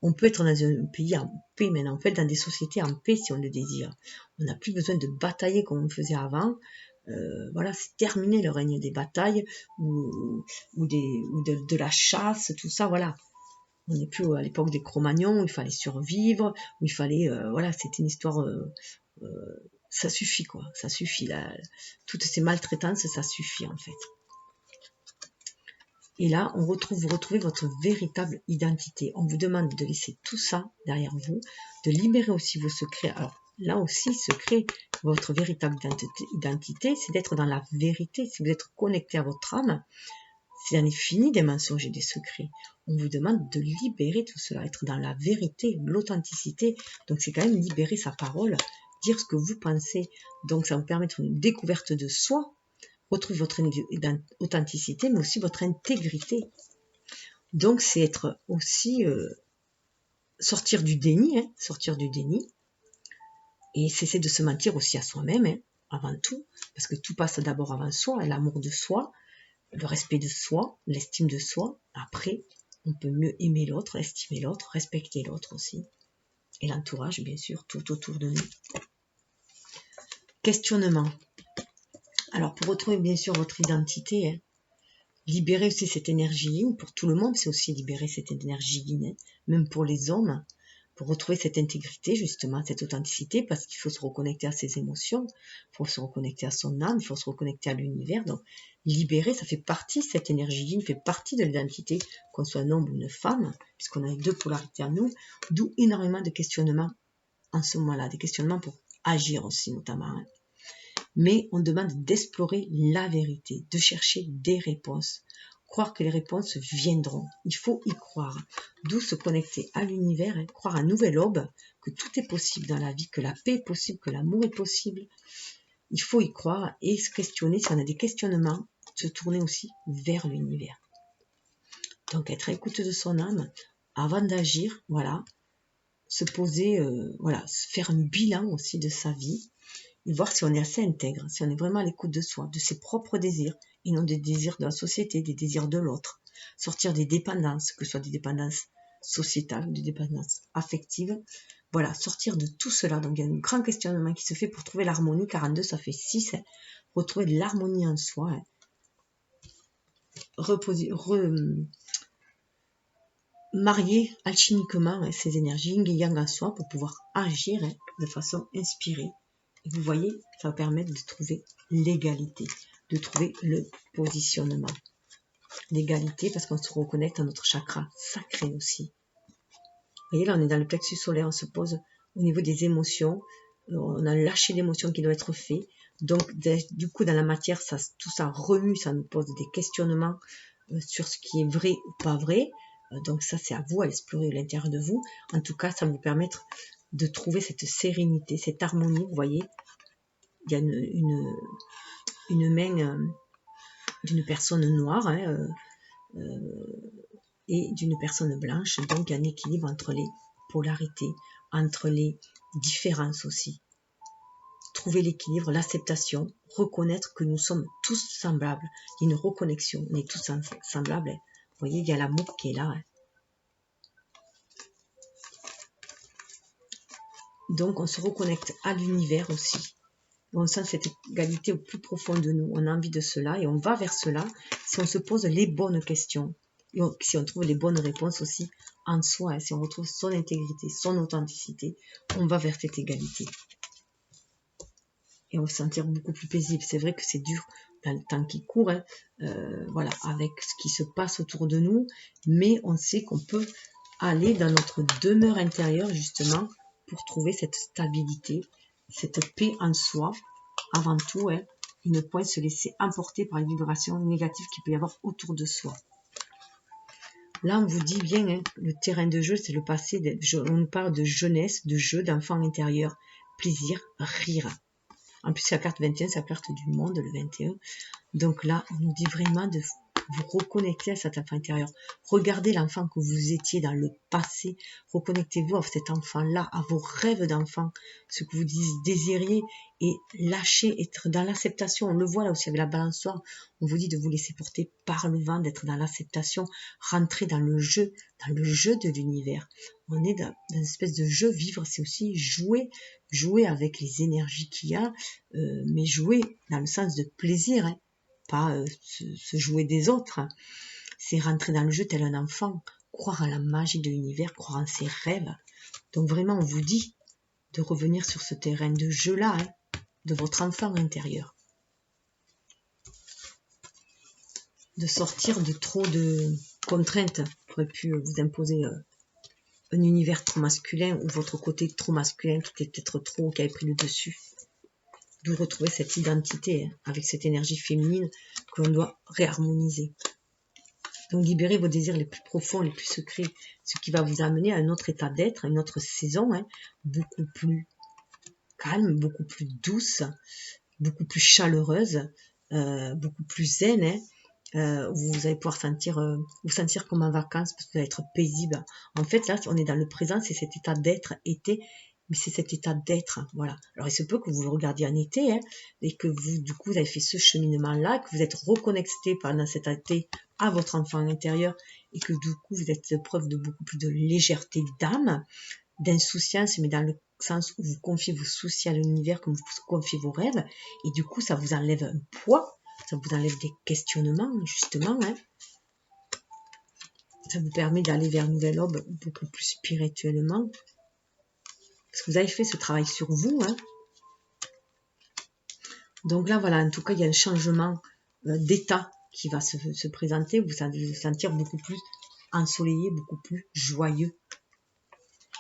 On peut être dans un pays en paix maintenant, on peut être dans des sociétés en paix si on le désire. On n'a plus besoin de batailler comme on faisait avant. Voilà, c'est terminé le règne des batailles ou de la chasse, tout ça, voilà. On n'est plus à l'époque des Cro-Magnons où il fallait survivre, où il fallait, voilà, c'était une histoire, ça suffit quoi, ça suffit, toutes ces maltraitances, ça suffit en fait. Et là, vous retrouvez votre véritable identité. On vous demande de laisser tout ça derrière vous, de libérer aussi vos secrets. Alors là aussi, secret, votre véritable identité, c'est d'être dans la vérité. Si vous êtes connecté à votre âme, c'est en est fini des mensonges et des secrets. On vous demande de libérer tout cela, être dans la vérité, l'authenticité. Donc c'est quand même libérer sa parole, dire ce que vous pensez. Donc ça vous permet une découverte de soi, retrouver votre authenticité, mais aussi votre intégrité. Donc c'est être aussi sortir du déni, et cesser de se mentir aussi à soi-même, avant tout, parce que tout passe d'abord avant soi, l'amour de soi, le respect de soi, l'estime de soi. Après, on peut mieux aimer l'autre, estimer l'autre, respecter l'autre aussi. Et l'entourage, bien sûr, tout autour de nous. Questionnement. Alors, pour retrouver bien sûr votre identité, libérer aussi cette énergie yin, pour tout le monde, c'est aussi libérer cette énergie yin, même pour les hommes. pour retrouver cette intégrité, justement, cette authenticité, parce qu'il faut se reconnecter à ses émotions, il faut se reconnecter à son âme, il faut se reconnecter à l'univers. Donc, libérer, ça fait partie, cette énergie yin fait partie de l'identité, qu'on soit un homme ou une femme, puisqu'on a les deux polarités en nous, d'où énormément de questionnements en ce moment-là, des questionnements pour agir aussi, notamment. Mais on demande d'explorer la vérité, de chercher des réponses. Croire que les réponses viendront. Il faut y croire. D'où se connecter à l'univers, croire à un nouvel aube, que tout est possible dans la vie, que la paix est possible, que l'amour est possible. Il faut y croire et se questionner. Si on a des questionnements, se tourner aussi vers l'univers. Donc être à l'écoute de son âme avant d'agir, voilà. Se poser, voilà, faire un bilan aussi de sa vie. Et voir si on est assez intègre, si on est vraiment à l'écoute de soi, de ses propres désirs, et non des désirs de la société, des désirs de l'autre. Sortir des dépendances, que ce soit des dépendances sociétales, des dépendances affectives. Voilà, sortir de tout cela. Donc il y a un grand questionnement qui se fait pour trouver l'harmonie. 42, ça fait 6. Retrouver de l'harmonie en soi. Marier alchimiquement ces énergies yin et yang en soi pour pouvoir agir de façon inspirée. Et vous voyez, ça va permettre de trouver l'égalité, de trouver le positionnement. L'égalité parce qu'on se reconnecte à notre chakra sacré aussi. Vous voyez, là on est dans le plexus solaire, on se pose au niveau des émotions, on a lâché l'émotion qui doit être faite. Donc du coup dans la matière, tout ça remue, ça nous pose des questionnements sur ce qui est vrai ou pas vrai. Donc ça c'est à vous à explorer l'intérieur de vous. En tout cas, ça va vous permettre de trouver cette sérénité, cette harmonie. Vous voyez, il y a une main d'une personne noire et d'une personne blanche. Donc il y a un équilibre entre les polarités, entre les différences aussi. Trouver l'équilibre, l'acceptation, reconnaître que nous sommes tous semblables. Il y a une reconnexion, on est tous semblables. Vous voyez, il y a l'amour qui est là. Donc on se reconnecte à l'univers aussi. On sent cette égalité au plus profond de nous. On a envie de cela et on va vers cela si on se pose les bonnes questions. Et si on trouve les bonnes réponses aussi en soi, si on retrouve son intégrité, son authenticité, on va vers cette égalité. Et on va se sentir beaucoup plus paisible. C'est vrai que c'est dur dans le temps qui court, voilà, avec ce qui se passe autour de nous, mais on sait qu'on peut aller dans notre demeure intérieure justement pour trouver cette stabilité, cette paix en soi. Avant tout, il ne faut se laisser emporter par les vibrations négatives qu'il peut y avoir autour de soi. Là, on vous dit bien, le terrain de jeu, c'est le passé. On nous parle de jeunesse, de jeu, d'enfant intérieur, plaisir, rire. En plus, c'est la carte 21, c'est la carte du monde, le 21. Donc là, on nous dit vraiment de vous reconnecter à cet enfant intérieur. Regardez l'enfant que vous étiez dans le passé. Reconnectez-vous à cet enfant-là, à vos rêves d'enfant, ce que vous désiriez, et lâchez, être dans l'acceptation. On le voit là aussi avec la balançoire. On vous dit de vous laisser porter par le vent, d'être dans l'acceptation, rentrer dans le jeu de l'univers. On est dans une espèce de jeu. Vivre, c'est aussi jouer avec les énergies qu'il y a, mais jouer dans le sens de plaisir, pas se jouer des autres. C'est rentrer dans le jeu tel un enfant, croire à la magie de l'univers, croire en ses rêves. Donc vraiment, on vous dit de revenir sur ce terrain de jeu-là, de votre enfant intérieur. De sortir de trop de contraintes qui auraient pu vous imposer un univers trop masculin ou votre côté trop masculin qui était peut-être trop, qui avait pris le dessus. D'où retrouver cette identité avec cette énergie féminine que l'on doit réharmoniser. Donc libérez vos désirs les plus profonds, les plus secrets, ce qui va vous amener à un autre état d'être, à une autre saison, beaucoup plus calme, beaucoup plus douce, beaucoup plus chaleureuse, beaucoup plus zen. Vous allez pouvoir vous sentir comme en vacances parce que vous allez être paisible. En fait, là, on est dans le présent, c'est cet état d'être été, mais c'est cet état d'être, voilà. Alors, il se peut que vous le regardiez en été, et que vous, du coup, vous avez fait ce cheminement-là, que vous êtes reconnecté pendant cet été à votre enfant intérieur, et que du coup, vous êtes preuve de beaucoup plus de légèreté d'âme, d'insouciance, mais dans le sens où vous confiez vos soucis à l'univers, comme vous confiez vos rêves, et du coup, ça vous enlève un poids, ça vous enlève des questionnements, justement, Ça vous permet d'aller vers une nouvelle aube beaucoup plus spirituellement, parce que vous avez fait ce travail sur vous. Hein. Donc là, voilà, en tout cas, il y a un changement d'état qui va se présenter. Vous allez vous sentir beaucoup plus ensoleillé, beaucoup plus joyeux.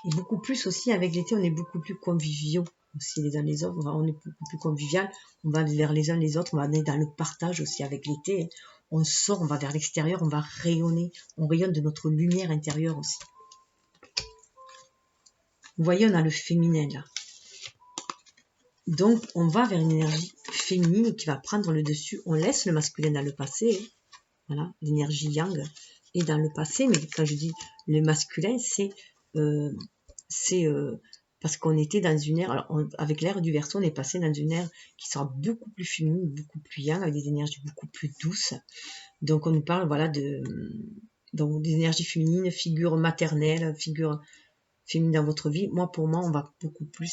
Et beaucoup plus aussi, avec l'été, on est beaucoup plus conviviaux aussi les uns les autres. On est beaucoup plus convivial. On va vers les uns les autres. On va aller dans le partage aussi avec l'été. On sort, on va vers l'extérieur, on va rayonner. On rayonne de notre lumière intérieure aussi. Vous voyez, on a le féminin là. Donc, on va vers une énergie féminine qui va prendre le dessus. On laisse le masculin dans le passé. Voilà, l'énergie yang est dans le passé. Mais quand je dis le masculin, c'est parce qu'on était dans une ère, alors avec l'ère du Verseau, on est passé dans une ère qui sera beaucoup plus féminine, beaucoup plus yang, avec des énergies beaucoup plus douces. Donc, on nous parle, voilà, donc des énergies féminines, figure maternelle, figure féminine dans votre vie. Pour moi, on va beaucoup plus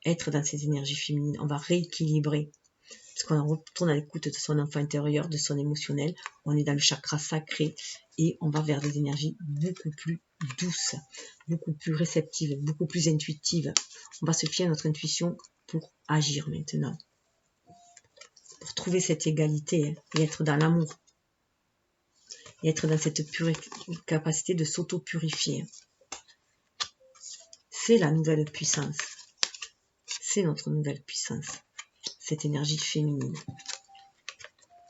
être dans ces énergies féminines. On va rééquilibrer. Parce qu'on retourne à l'écoute de son enfant intérieur, de son émotionnel. On est dans le chakra sacré et on va vers des énergies beaucoup plus douces, beaucoup plus réceptives, beaucoup plus intuitives. On va se fier à notre intuition pour agir maintenant. Pour trouver cette égalité et être dans l'amour. Et être dans cette capacité de s'auto-purifier. C'est la nouvelle puissance. C'est notre nouvelle puissance. Cette énergie féminine.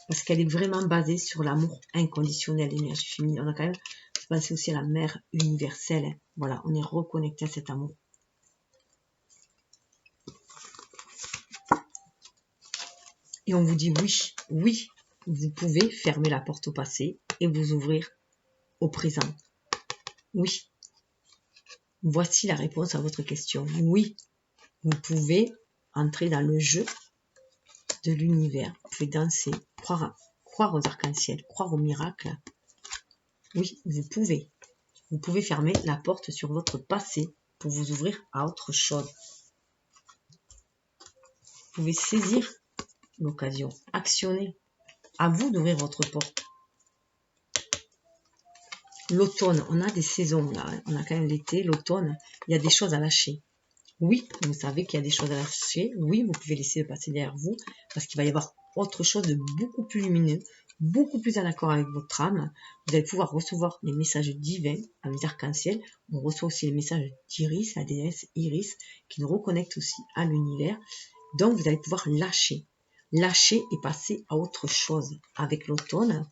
Parce qu'elle est vraiment basée sur l'amour inconditionnel, l'énergie féminine. On a quand même pensé aussi à la mère universelle. Voilà, on est reconnecté à cet amour. Et on vous dit oui, oui, vous pouvez fermer la porte au passé et vous ouvrir au présent. Oui. Voici la réponse à votre question. Oui, vous pouvez entrer dans le jeu de l'univers. Vous pouvez danser, croire aux arcs-en-ciel, croire aux miracles. Oui, vous pouvez. Vous pouvez fermer la porte sur votre passé pour vous ouvrir à autre chose. Vous pouvez saisir l'occasion, actionner. À vous d'ouvrir votre porte. L'automne, on a des saisons là. On a quand même l'été, l'automne. Il y a des choses à lâcher. Oui, vous savez qu'il y a des choses à lâcher. Oui, vous pouvez laisser le passé derrière vous parce qu'il va y avoir autre chose de beaucoup plus lumineux, beaucoup plus en accord avec votre âme. Vous allez pouvoir recevoir les messages divins avec les arcs-en-ciel. On reçoit aussi les messages d'Iris, la déesse Iris, qui nous reconnecte aussi à l'univers. Donc, vous allez pouvoir lâcher et passer à autre chose. Avec l'automne,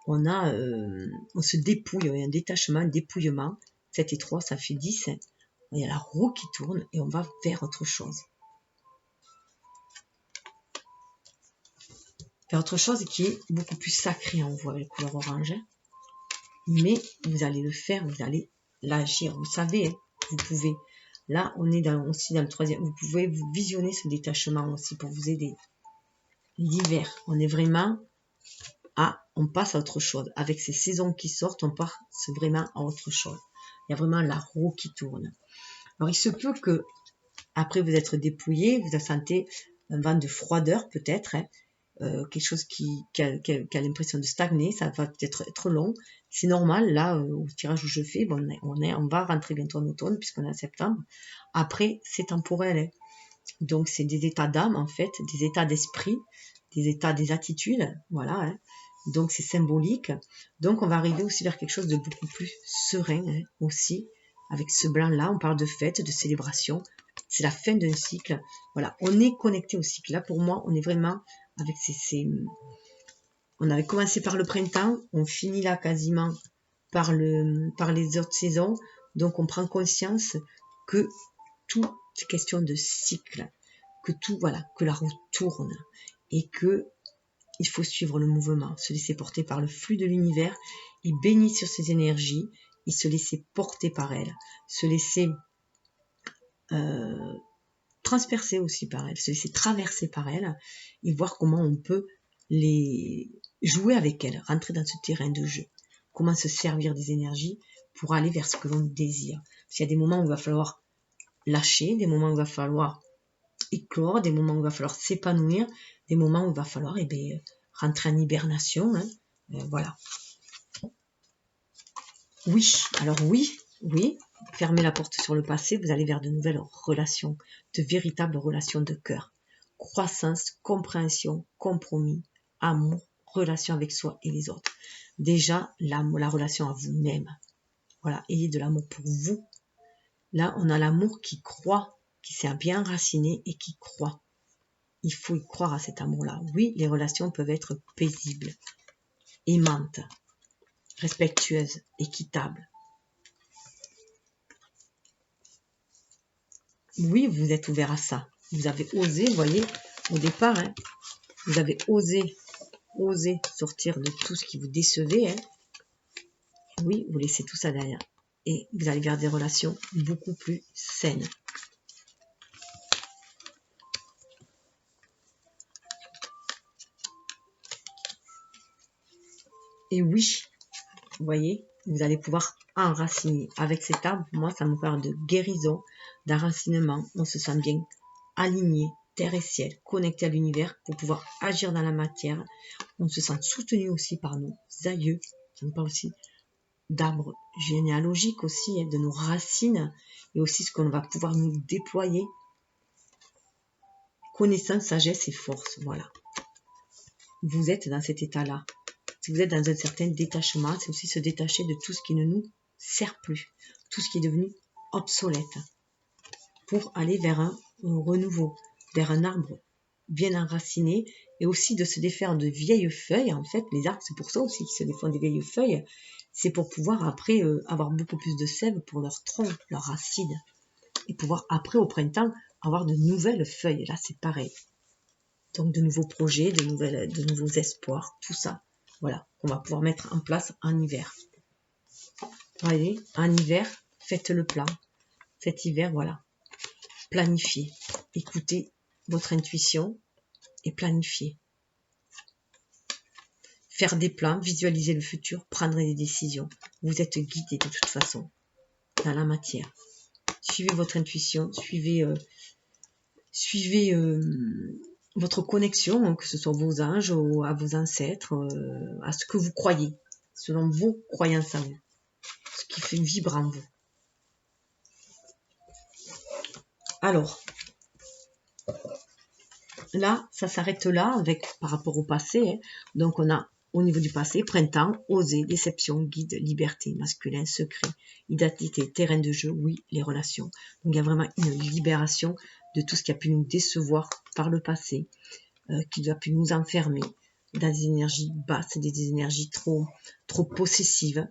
on se dépouille, il y a un détachement, un dépouillement. 7 et 3, ça fait 10. Il y a la roue qui tourne et on va vers autre chose. Vers autre chose qui est beaucoup plus sacrée en vous avec la couleur orange. Mais vous allez le faire, vous allez l'agir. Vous savez, vous pouvez. Là, on est aussi dans le troisième. Vous pouvez vous visionner ce détachement aussi pour vous aider. L'hiver, on est vraiment on passe à autre chose. Avec ces saisons qui sortent, on passe vraiment à autre chose. Il y a vraiment la roue qui tourne. Alors, il se peut que, après vous être dépouillé, vous sentez un vent de froideur peut-être, quelque chose qui a l'impression de stagner, ça va peut-être être long. C'est normal, là, au tirage où je fais, bon, on va rentrer bientôt en automne, puisqu'on est en septembre. Après, c'est temporel. Hein. Donc, c'est des états d'âme, en fait, des états d'esprit, des attitudes, voilà. Hein. Donc, c'est symbolique. Donc, on va arriver aussi vers quelque chose de beaucoup plus serein, hein, aussi. Avec ce blanc-là, on parle de fête, de célébration. C'est la fin d'un cycle. Voilà, on est connecté au cycle. Là, pour moi, on est vraiment avec on avait commencé par le printemps, on finit là quasiment par les autres saisons. Donc, on prend conscience que tout est question de cycle. Que tout, voilà, que la roue tourne. Et que il faut suivre le mouvement, se laisser porter par le flux de l'univers et bénir sur ces énergies et se laisser porter par elles, se laisser transpercer aussi par elles, se laisser traverser par elles et voir comment on peut les jouer avec elles, rentrer dans ce terrain de jeu, comment se servir des énergies pour aller vers ce que l'on désire. Parce qu'il y a des moments où il va falloir lâcher, des moments où il va falloir éclore, des moments où il va falloir s'épanouir, des moments où il va falloir rentrer en hibernation. Hein. Voilà. Oui, alors oui, fermez la porte sur le passé, vous allez vers de nouvelles relations, de véritables relations de cœur. Croissance, compréhension, compromis, amour, relation avec soi et les autres. Déjà, la relation à vous-même. Voilà, ayez de l'amour pour vous. Là, on a l'amour qui croit, qui s'est bien enraciné et qui croit. Il faut y croire à cet amour-là. Oui, les relations peuvent être paisibles, aimantes, respectueuses, équitables. Oui, vous êtes ouvert à ça. Vous avez osé, vous voyez, au départ, hein, vous avez osé sortir de tout ce qui vous décevait. Hein. Oui, vous laissez tout ça derrière. Et vous allez vers des relations beaucoup plus saines. Et oui, vous voyez, vous allez pouvoir enraciner. Avec cet arbre, moi, ça me parle de guérison, d'enracinement. On se sent bien aligné, terre et ciel, connecté à l'univers pour pouvoir agir dans la matière. On se sent soutenu aussi par nos aïeux. Ça me parle aussi d'arbres généalogiques aussi, de nos racines et aussi ce qu'on va pouvoir nous déployer. Connaissance, sagesse et force, voilà. Vous êtes dans cet état-là. Si vous êtes dans un certain détachement, c'est aussi se détacher de tout ce qui ne nous sert plus, tout ce qui est devenu obsolète, pour aller vers un renouveau, vers un arbre bien enraciné, et aussi de se défaire de vieilles feuilles. En fait, les arbres, c'est pour ça aussi qu'ils se défendent des vieilles feuilles, c'est pour pouvoir après avoir beaucoup plus de sève pour leurs troncs, leurs racines, et pouvoir après au printemps avoir de nouvelles feuilles. Là, c'est pareil. Donc de nouveaux projets, de nouveaux espoirs, tout ça. Voilà, qu'on va pouvoir mettre en place en hiver. Allez, en hiver, faites le plan. Cet hiver, voilà, planifiez. Écoutez votre intuition et planifiez. Faire des plans, visualiser le futur, prendre des décisions. Vous êtes guidé de toute façon dans la matière. Suivez votre intuition, suivez votre connexion, hein, que ce soit vos anges ou à vos ancêtres, à ce que vous croyez, selon vos croyances à vous, ce qui fait vibrer en vous. Alors, là, ça s'arrête là avec par rapport au passé. Hein. Donc, on a au niveau du passé, printemps, oser, déception, guide, liberté, masculin, secret, identité, terrain de jeu, oui, les relations. Donc, il y a vraiment une libération de tout ce qui a pu nous décevoir par le passé, qui a pu nous enfermer dans des énergies basses, des énergies trop possessives.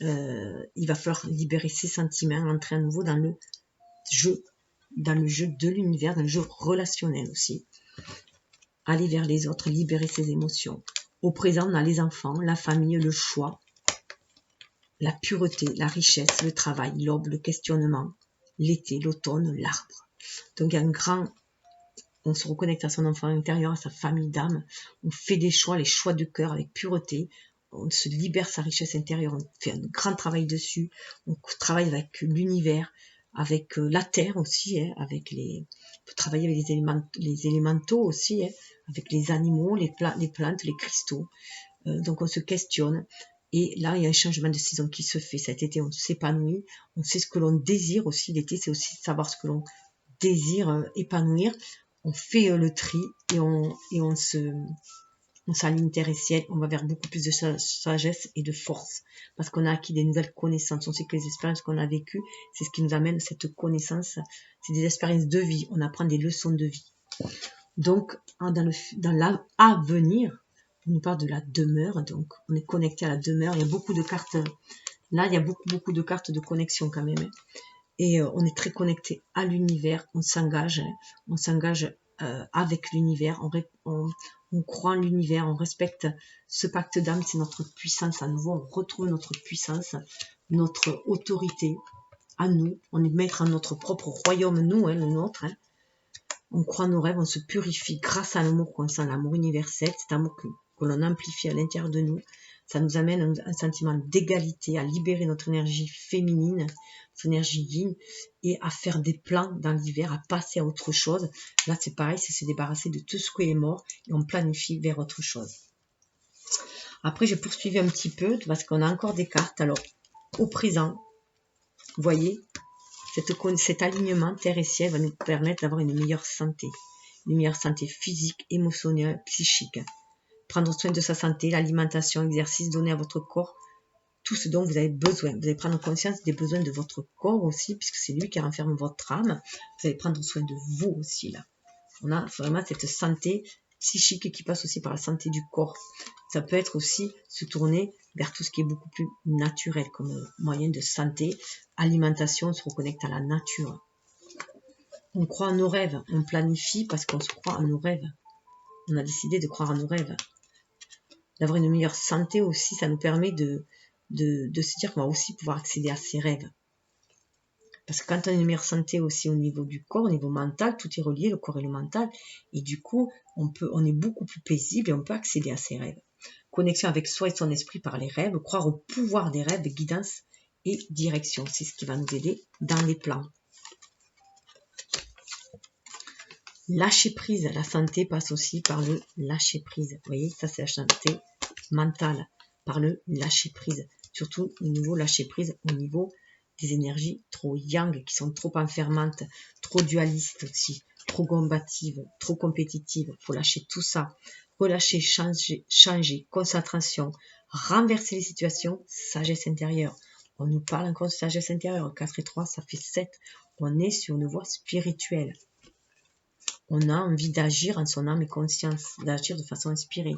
Il va falloir libérer ces sentiments, entrer à nouveau dans le jeu de l'univers, dans le jeu relationnel aussi. Aller vers les autres, libérer ses émotions. Au présent, on a les enfants, la famille, le choix, la pureté, la richesse, le travail, l'aube, le questionnement, l'été, l'automne, l'arbre. Donc il y a un grand... On se reconnecte à son enfant intérieur, à sa famille d'âme. On fait des choix, les choix de cœur avec pureté. On se libère sa richesse intérieure. On fait un grand travail dessus. On travaille avec l'univers, avec la terre aussi, hein, avec les... On peut travailler avec les élémentaux aussi, hein, avec les animaux, les plantes, les cristaux. Donc on se questionne. Et là, il y a un changement de saison qui se fait. Cet été, on s'épanouit. On sait ce que l'on désire aussi. L'été, c'est aussi savoir ce que l'on désire épanouir. On fait le tri et on s'aligne terre et ciel. On va vers beaucoup plus de sagesse et de force. Parce qu'on a acquis des nouvelles connaissances. On sait que les expériences qu'on a vécues, c'est ce qui nous amène cette connaissance. C'est des expériences de vie. On apprend des leçons de vie. Donc, dans l'avenir, on nous parle de la demeure. Donc, on est connecté à la demeure. Il y a beaucoup de cartes. Là, il y a beaucoup de cartes de connexion quand même. Et on est très connecté à l'univers. On s'engage avec l'univers. On croit en l'univers. On respecte ce pacte d'âme. C'est notre puissance. À nouveau, on retrouve notre puissance, notre autorité à nous. On est maître à notre propre royaume, nous, hein, le nôtre. Hein. On croit nos rêves, on se purifie grâce à l'amour qu'on sent, l'amour universel, cet amour que l'on amplifie à l'intérieur de nous. Ça nous amène un sentiment d'égalité, à libérer notre énergie féminine, notre énergie yin, et à faire des plans dans l'hiver, à passer à autre chose. Là, c'est pareil, c'est se débarrasser de tout ce qui est mort, et on planifie vers autre chose. Après, je poursuivais un petit peu, parce qu'on a encore des cartes. Alors, au présent, Vous voyez, cet alignement terre et ciel va nous permettre d'avoir une meilleure santé physique, émotionnelle, psychique. Prendre soin de sa santé, l'alimentation, l'exercice, donner à votre corps tout ce dont vous avez besoin. Vous allez prendre conscience des besoins de votre corps aussi, puisque c'est lui qui renferme votre âme. Vous allez prendre soin de vous aussi là. On a vraiment cette santé psychique qui passe aussi par la santé du corps. Ça peut être aussi se tourner vers tout ce qui est beaucoup plus naturel comme moyen de santé. Alimentation, on se reconnecte à la nature. On croit en nos rêves, on planifie parce qu'on se croit en nos rêves. On a décidé de croire en nos rêves. D'avoir une meilleure santé aussi, ça nous permet de se dire qu'on va aussi pouvoir accéder à ses rêves. Parce que quand on a une meilleure santé aussi au niveau du corps, au niveau mental, tout est relié, le corps et le mental. Et du coup, on est beaucoup plus paisible et on peut accéder à ses rêves. Connexion avec soi et son esprit par les rêves, croire au pouvoir des rêves, guidance et direction. C'est ce qui va nous aider dans les plans. Lâcher prise, la santé passe aussi par le lâcher prise. Vous voyez, ça c'est la santé mentale, par le lâcher prise. Surtout au niveau lâcher prise, au niveau des énergies trop yang, qui sont trop enfermantes, trop dualistes aussi, trop combatives, trop compétitives. Il faut lâcher tout ça. Relâcher, changer, concentration, renverser les situations, sagesse intérieure. On nous parle encore de sagesse intérieure. 4 et 3, ça fait 7. On est sur une voie spirituelle. On a envie d'agir en son âme et conscience, d'agir de façon inspirée.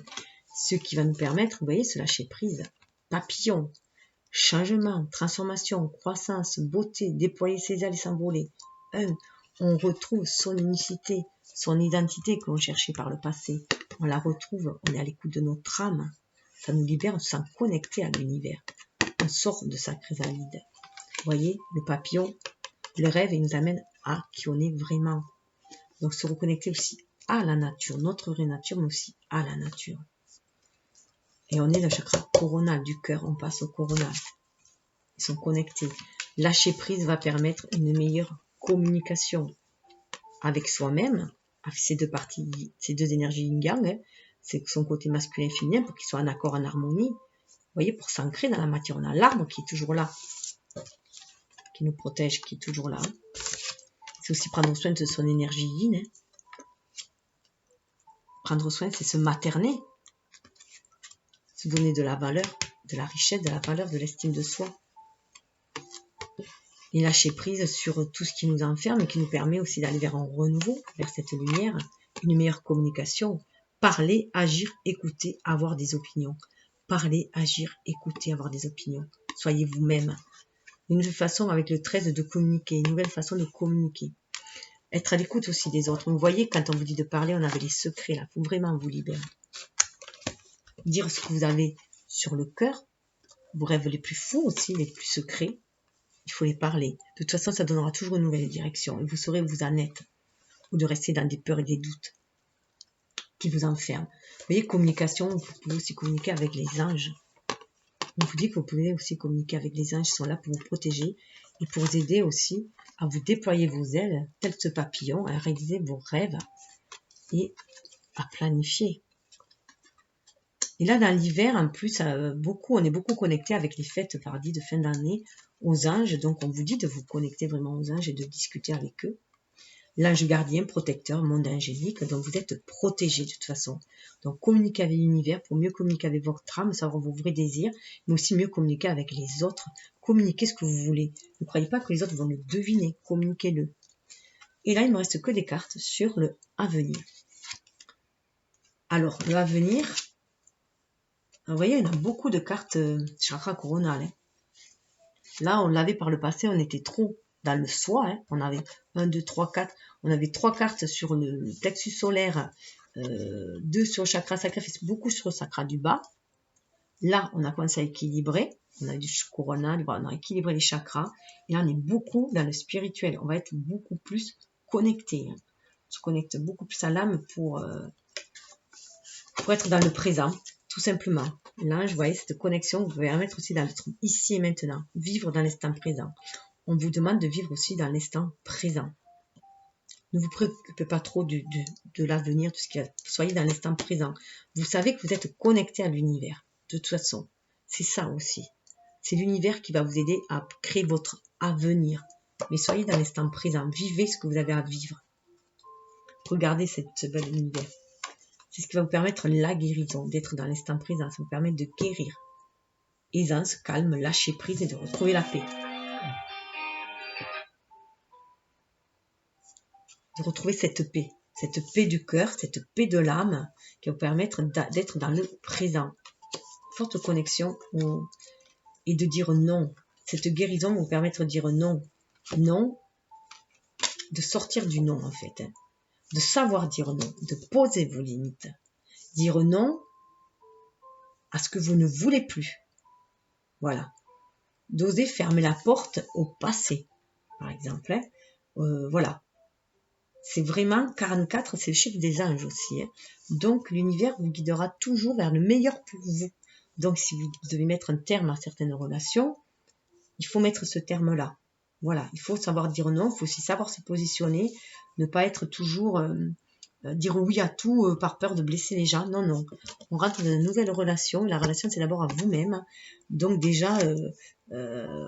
Ce qui va nous permettre, vous voyez, se lâcher prise. Papillon, changement, transformation, croissance, beauté, déployer ses ailes et s'envoler. On retrouve son unicité, son identité que l'on cherchait par le passé. On la retrouve, on est à l'écoute de notre âme. Ça nous libère, on se sent connecté à l'univers. On sort de sa chrysalide. Vous voyez, le papillon, le rêve, il nous amène à qui on est vraiment. Donc se reconnecter aussi à la nature, notre vraie nature, mais aussi à la nature. Et on est dans le chakra coronal du cœur, on passe au coronal. Ils sont connectés. Lâcher prise va permettre une meilleure communication avec soi-même, avec ces deux parties, ces deux énergies yin-yang, hein. C'est son côté masculin et féminin pour qu'ils soient en accord, en harmonie. Vous voyez, pour s'ancrer dans la matière, on a l'arbre qui est toujours là, qui nous protège, qui est toujours là. C'est aussi prendre soin de son énergie yin. Hein. Prendre soin, c'est se materner, se donner de la valeur, de la richesse, de la valeur, de l'estime de soi. Et lâcher prise sur tout ce qui nous enferme et qui nous permet aussi d'aller vers un renouveau, vers cette lumière, une meilleure communication. Parler, agir, écouter, avoir des opinions. Parler, agir, écouter, avoir des opinions. Soyez vous-même. Une nouvelle façon avec le 13 de communiquer, une nouvelle façon de communiquer. Être à l'écoute aussi des autres. Vous voyez, quand on vous dit de parler, on avait les secrets là. Il faut vraiment vous libérer. Dire ce que vous avez sur le cœur, vos rêves les plus fous aussi, les plus secrets. Il faut les parler. De toute façon, ça donnera toujours une nouvelle direction. Et vous saurez où vous en êtes. Ou de rester dans des peurs et des doutes qui vous enferment. Vous voyez, communication, vous pouvez aussi communiquer avec les anges. On vous dit que vous pouvez aussi communiquer avec les anges qui sont là pour vous protéger et pour vous aider aussi à vous déployer vos ailes, tel ce papillon, à réaliser vos rêves et à planifier. Et là, dans l'hiver, en plus, on est beaucoup connecté avec les fêtes de fin d'année aux anges. Donc, on vous dit de vous connecter vraiment aux anges et de discuter avec eux. L'ange gardien, protecteur, monde angélique. Donc, vous êtes protégé de toute façon. Donc, communiquez avec l'univers pour mieux communiquer avec votre âme, savoir vos vrais désirs, mais aussi mieux communiquer avec les autres. Communiquez ce que vous voulez. Ne croyez pas que les autres vont le deviner. Communiquez-le. Et là, il ne me reste que des cartes sur le avenir. Alors, le avenir... Vous voyez, il y a beaucoup de cartes chakra coronal. Hein. Là, on l'avait par le passé, on était trop dans le soi. Hein. On avait 1, 2, 3, 4. On avait 3 cartes sur le plexus solaire, 2 sur le chakra sacré, beaucoup sur le chakra du bas. Là, on a commencé à équilibrer. On a du coronal, on a équilibré les chakras. Et là, on est beaucoup dans le spirituel. On va être beaucoup plus connecté. Hein. On se connecte beaucoup plus à l'âme pour être dans le présent. Tout simplement. Là, je voyais cette connexion, vous pouvez la mettre aussi dans l'être ici et maintenant. Vivre dans l'instant présent. On vous demande de vivre aussi dans l'instant présent. Ne vous préoccupez pas trop de l'avenir, de ce qu'il y a. Soyez dans l'instant présent. Vous savez que vous êtes connecté à l'univers. De toute façon, c'est ça aussi. C'est l'univers qui va vous aider à créer votre avenir. Mais soyez dans l'instant présent. Vivez ce que vous avez à vivre. Regardez ce bel univers. C'est ce qui va vous permettre la guérison, d'être dans l'instant présent. Ça vous permet de guérir. Aisance, calme, lâcher prise et de retrouver la paix. De retrouver cette paix du cœur, cette paix de l'âme qui va vous permettre d'être dans le présent. Forte connexion et de dire non. Cette guérison va vous permettre de dire non. Non, de sortir du non en fait. De savoir dire non, de poser vos limites. Dire non à ce que vous ne voulez plus. Voilà. D'oser fermer la porte au passé, par exemple. Voilà. C'est vraiment 44, c'est le chiffre des anges aussi. Donc l'univers vous guidera toujours vers le meilleur pour vous. Donc si vous devez mettre un terme à certaines relations, il faut mettre ce terme-là. Voilà, il faut savoir dire non, il faut aussi savoir se positionner, ne pas être toujours dire oui à tout par peur de blesser les gens. Non, non. On rentre dans une nouvelle relation. La relation, c'est d'abord à vous-même. Donc déjà,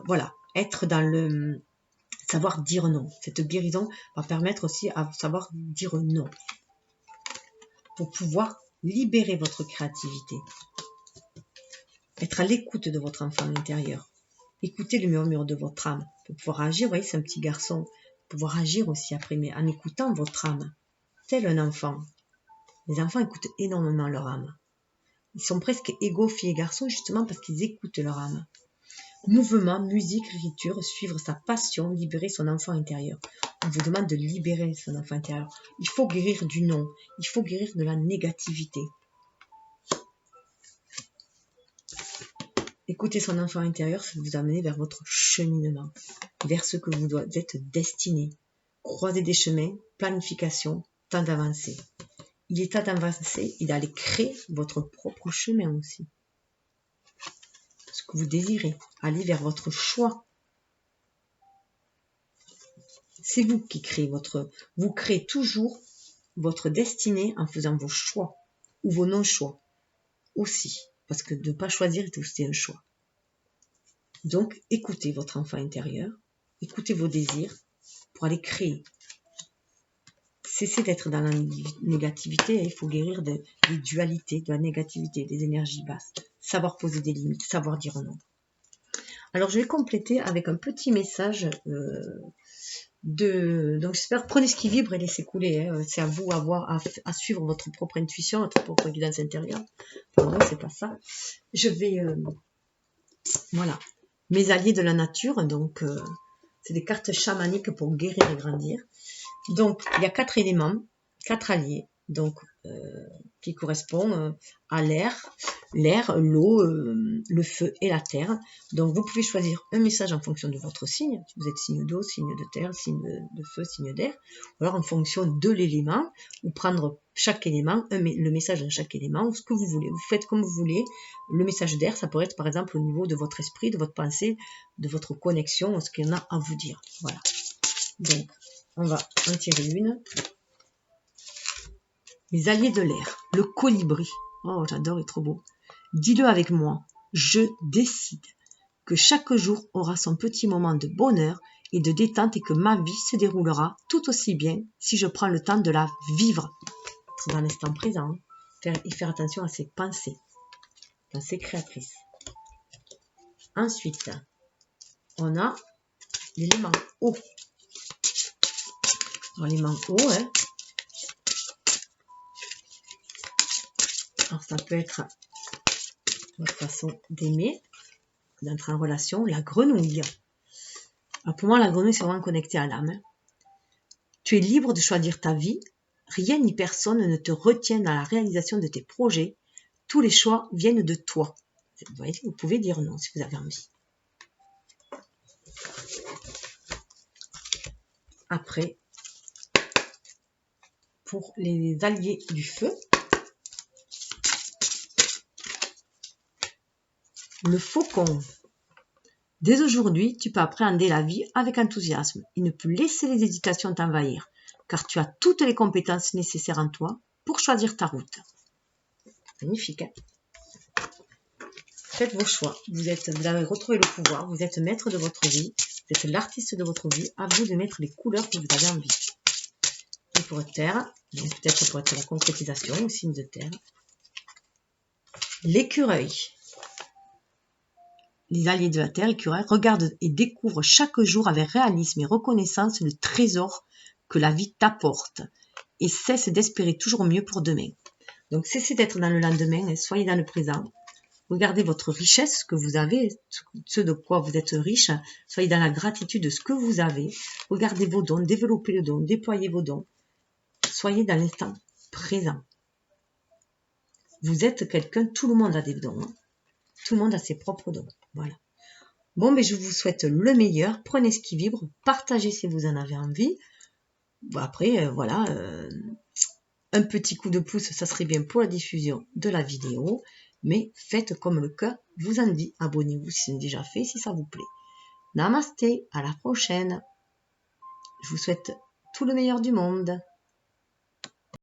voilà, être dans le savoir dire non. Cette guérison va permettre aussi à savoir dire non pour pouvoir libérer votre créativité. Être à l'écoute de votre enfant intérieur. Écoutez le murmure de votre âme pour pouvoir agir. Vous voyez, c'est un petit garçon. Pouvoir agir aussi après, mais en écoutant votre âme. Tel un enfant. Les enfants écoutent énormément leur âme. Ils sont presque égaux filles et garçons justement parce qu'ils écoutent leur âme. Mouvement, musique, écriture, suivre sa passion, libérer son enfant intérieur. On vous demande de libérer son enfant intérieur. Il faut guérir du non. Il faut guérir de la négativité. Écoutez son enfant intérieur, ça va vous amener vers votre cheminement, vers ce que vous êtes destiné. Croiser des chemins, planification, temps d'avancer. Il est temps d'avancer et d'aller créer votre propre chemin aussi. Ce que vous désirez, aller vers votre choix. C'est vous qui créez vous créez toujours votre destinée en faisant vos choix ou vos non-choix aussi. Parce que de ne pas choisir est aussi un choix. Donc, écoutez votre enfant intérieur, écoutez vos désirs pour aller créer. Cessez d'être dans la négativité, il faut guérir des dualités, de la négativité, des énergies basses. Savoir poser des limites, savoir dire non. Alors, je vais compléter avec un petit message donc j'espère, prenez ce qui vibre et laissez couler. C'est à vous à suivre votre propre intuition, votre propre guidance intérieure. Pardon, c'est pas ça. Je vais... voilà. Mes alliés de la nature, donc c'est des cartes chamaniques pour guérir et grandir. Donc, il y a 4 éléments, 4 alliés, donc qui correspondent à l'air, l'eau, le feu et la terre. Donc, vous pouvez choisir un message en fonction de votre signe. Si vous êtes signe d'eau, signe de terre, signe de feu, signe d'air. Ou alors en fonction de l'élément, ou prendre chaque élément, le message de chaque élément, ou ce que vous voulez. Vous faites comme vous voulez. Le message d'air, ça pourrait être par exemple au niveau de votre esprit, de votre pensée, de votre connexion, ce qu'il y en a à vous dire. Voilà. Donc, on va en tirer une. Les alliés de l'air, le colibri. Oh, j'adore, il est trop beau. Dis-le avec moi. Je décide que chaque jour aura son petit moment de bonheur et de détente et que ma vie se déroulera tout aussi bien si je prends le temps de la vivre. Être dans l'instant présent et faire attention à ses pensées créatrices. Ensuite, on a l'élément eau. L'élément eau, alors ça peut être votre façon d'aimer, d'entrer en relation, la grenouille. Alors pour moi, la grenouille, c'est vraiment connecté à l'âme. Tu es libre de choisir ta vie. Rien ni personne ne te retient dans la réalisation de tes projets. Tous les choix viennent de toi. Vous voyez, vous pouvez dire non si vous avez envie. Après, pour les alliés du feu, le faucon. Dès aujourd'hui, tu peux appréhender la vie avec enthousiasme et ne plus laisser les hésitations t'envahir, car tu as toutes les compétences nécessaires en toi pour choisir ta route. Magnifique, hein? Faites vos choix. Vous avez retrouvé le pouvoir. Vous êtes maître de votre vie. Vous êtes l'artiste de votre vie. À vous de mettre les couleurs que vous avez envie. Et pour terre, donc peut-être pour être la concrétisation, au signe de terre. L'écureuil. Les alliés de la terre, l'écureuil, regardent et découvrent chaque jour avec réalisme et reconnaissance le trésor que la vie t'apporte et cessent d'espérer toujours mieux pour demain. Donc cessez d'être dans le lendemain et soyez dans le présent. Regardez votre richesse, ce que vous avez, ce de quoi vous êtes riche. Soyez dans la gratitude de ce que vous avez. Regardez vos dons, développez le don, déployez vos dons. Soyez dans l'instant présent. Vous êtes quelqu'un, tout le monde a des dons. Hein. Tout le monde a ses propres dons. Voilà. Bon, mais je vous souhaite le meilleur. Prenez ce qui vibre. Partagez si vous en avez envie. Bon, après, voilà. Un petit coup de pouce, ça serait bien pour la diffusion de la vidéo. Mais faites comme le cœur vous en dit. Abonnez-vous si c'est déjà fait, si ça vous plaît. Namasté, à la prochaine. Je vous souhaite tout le meilleur du monde.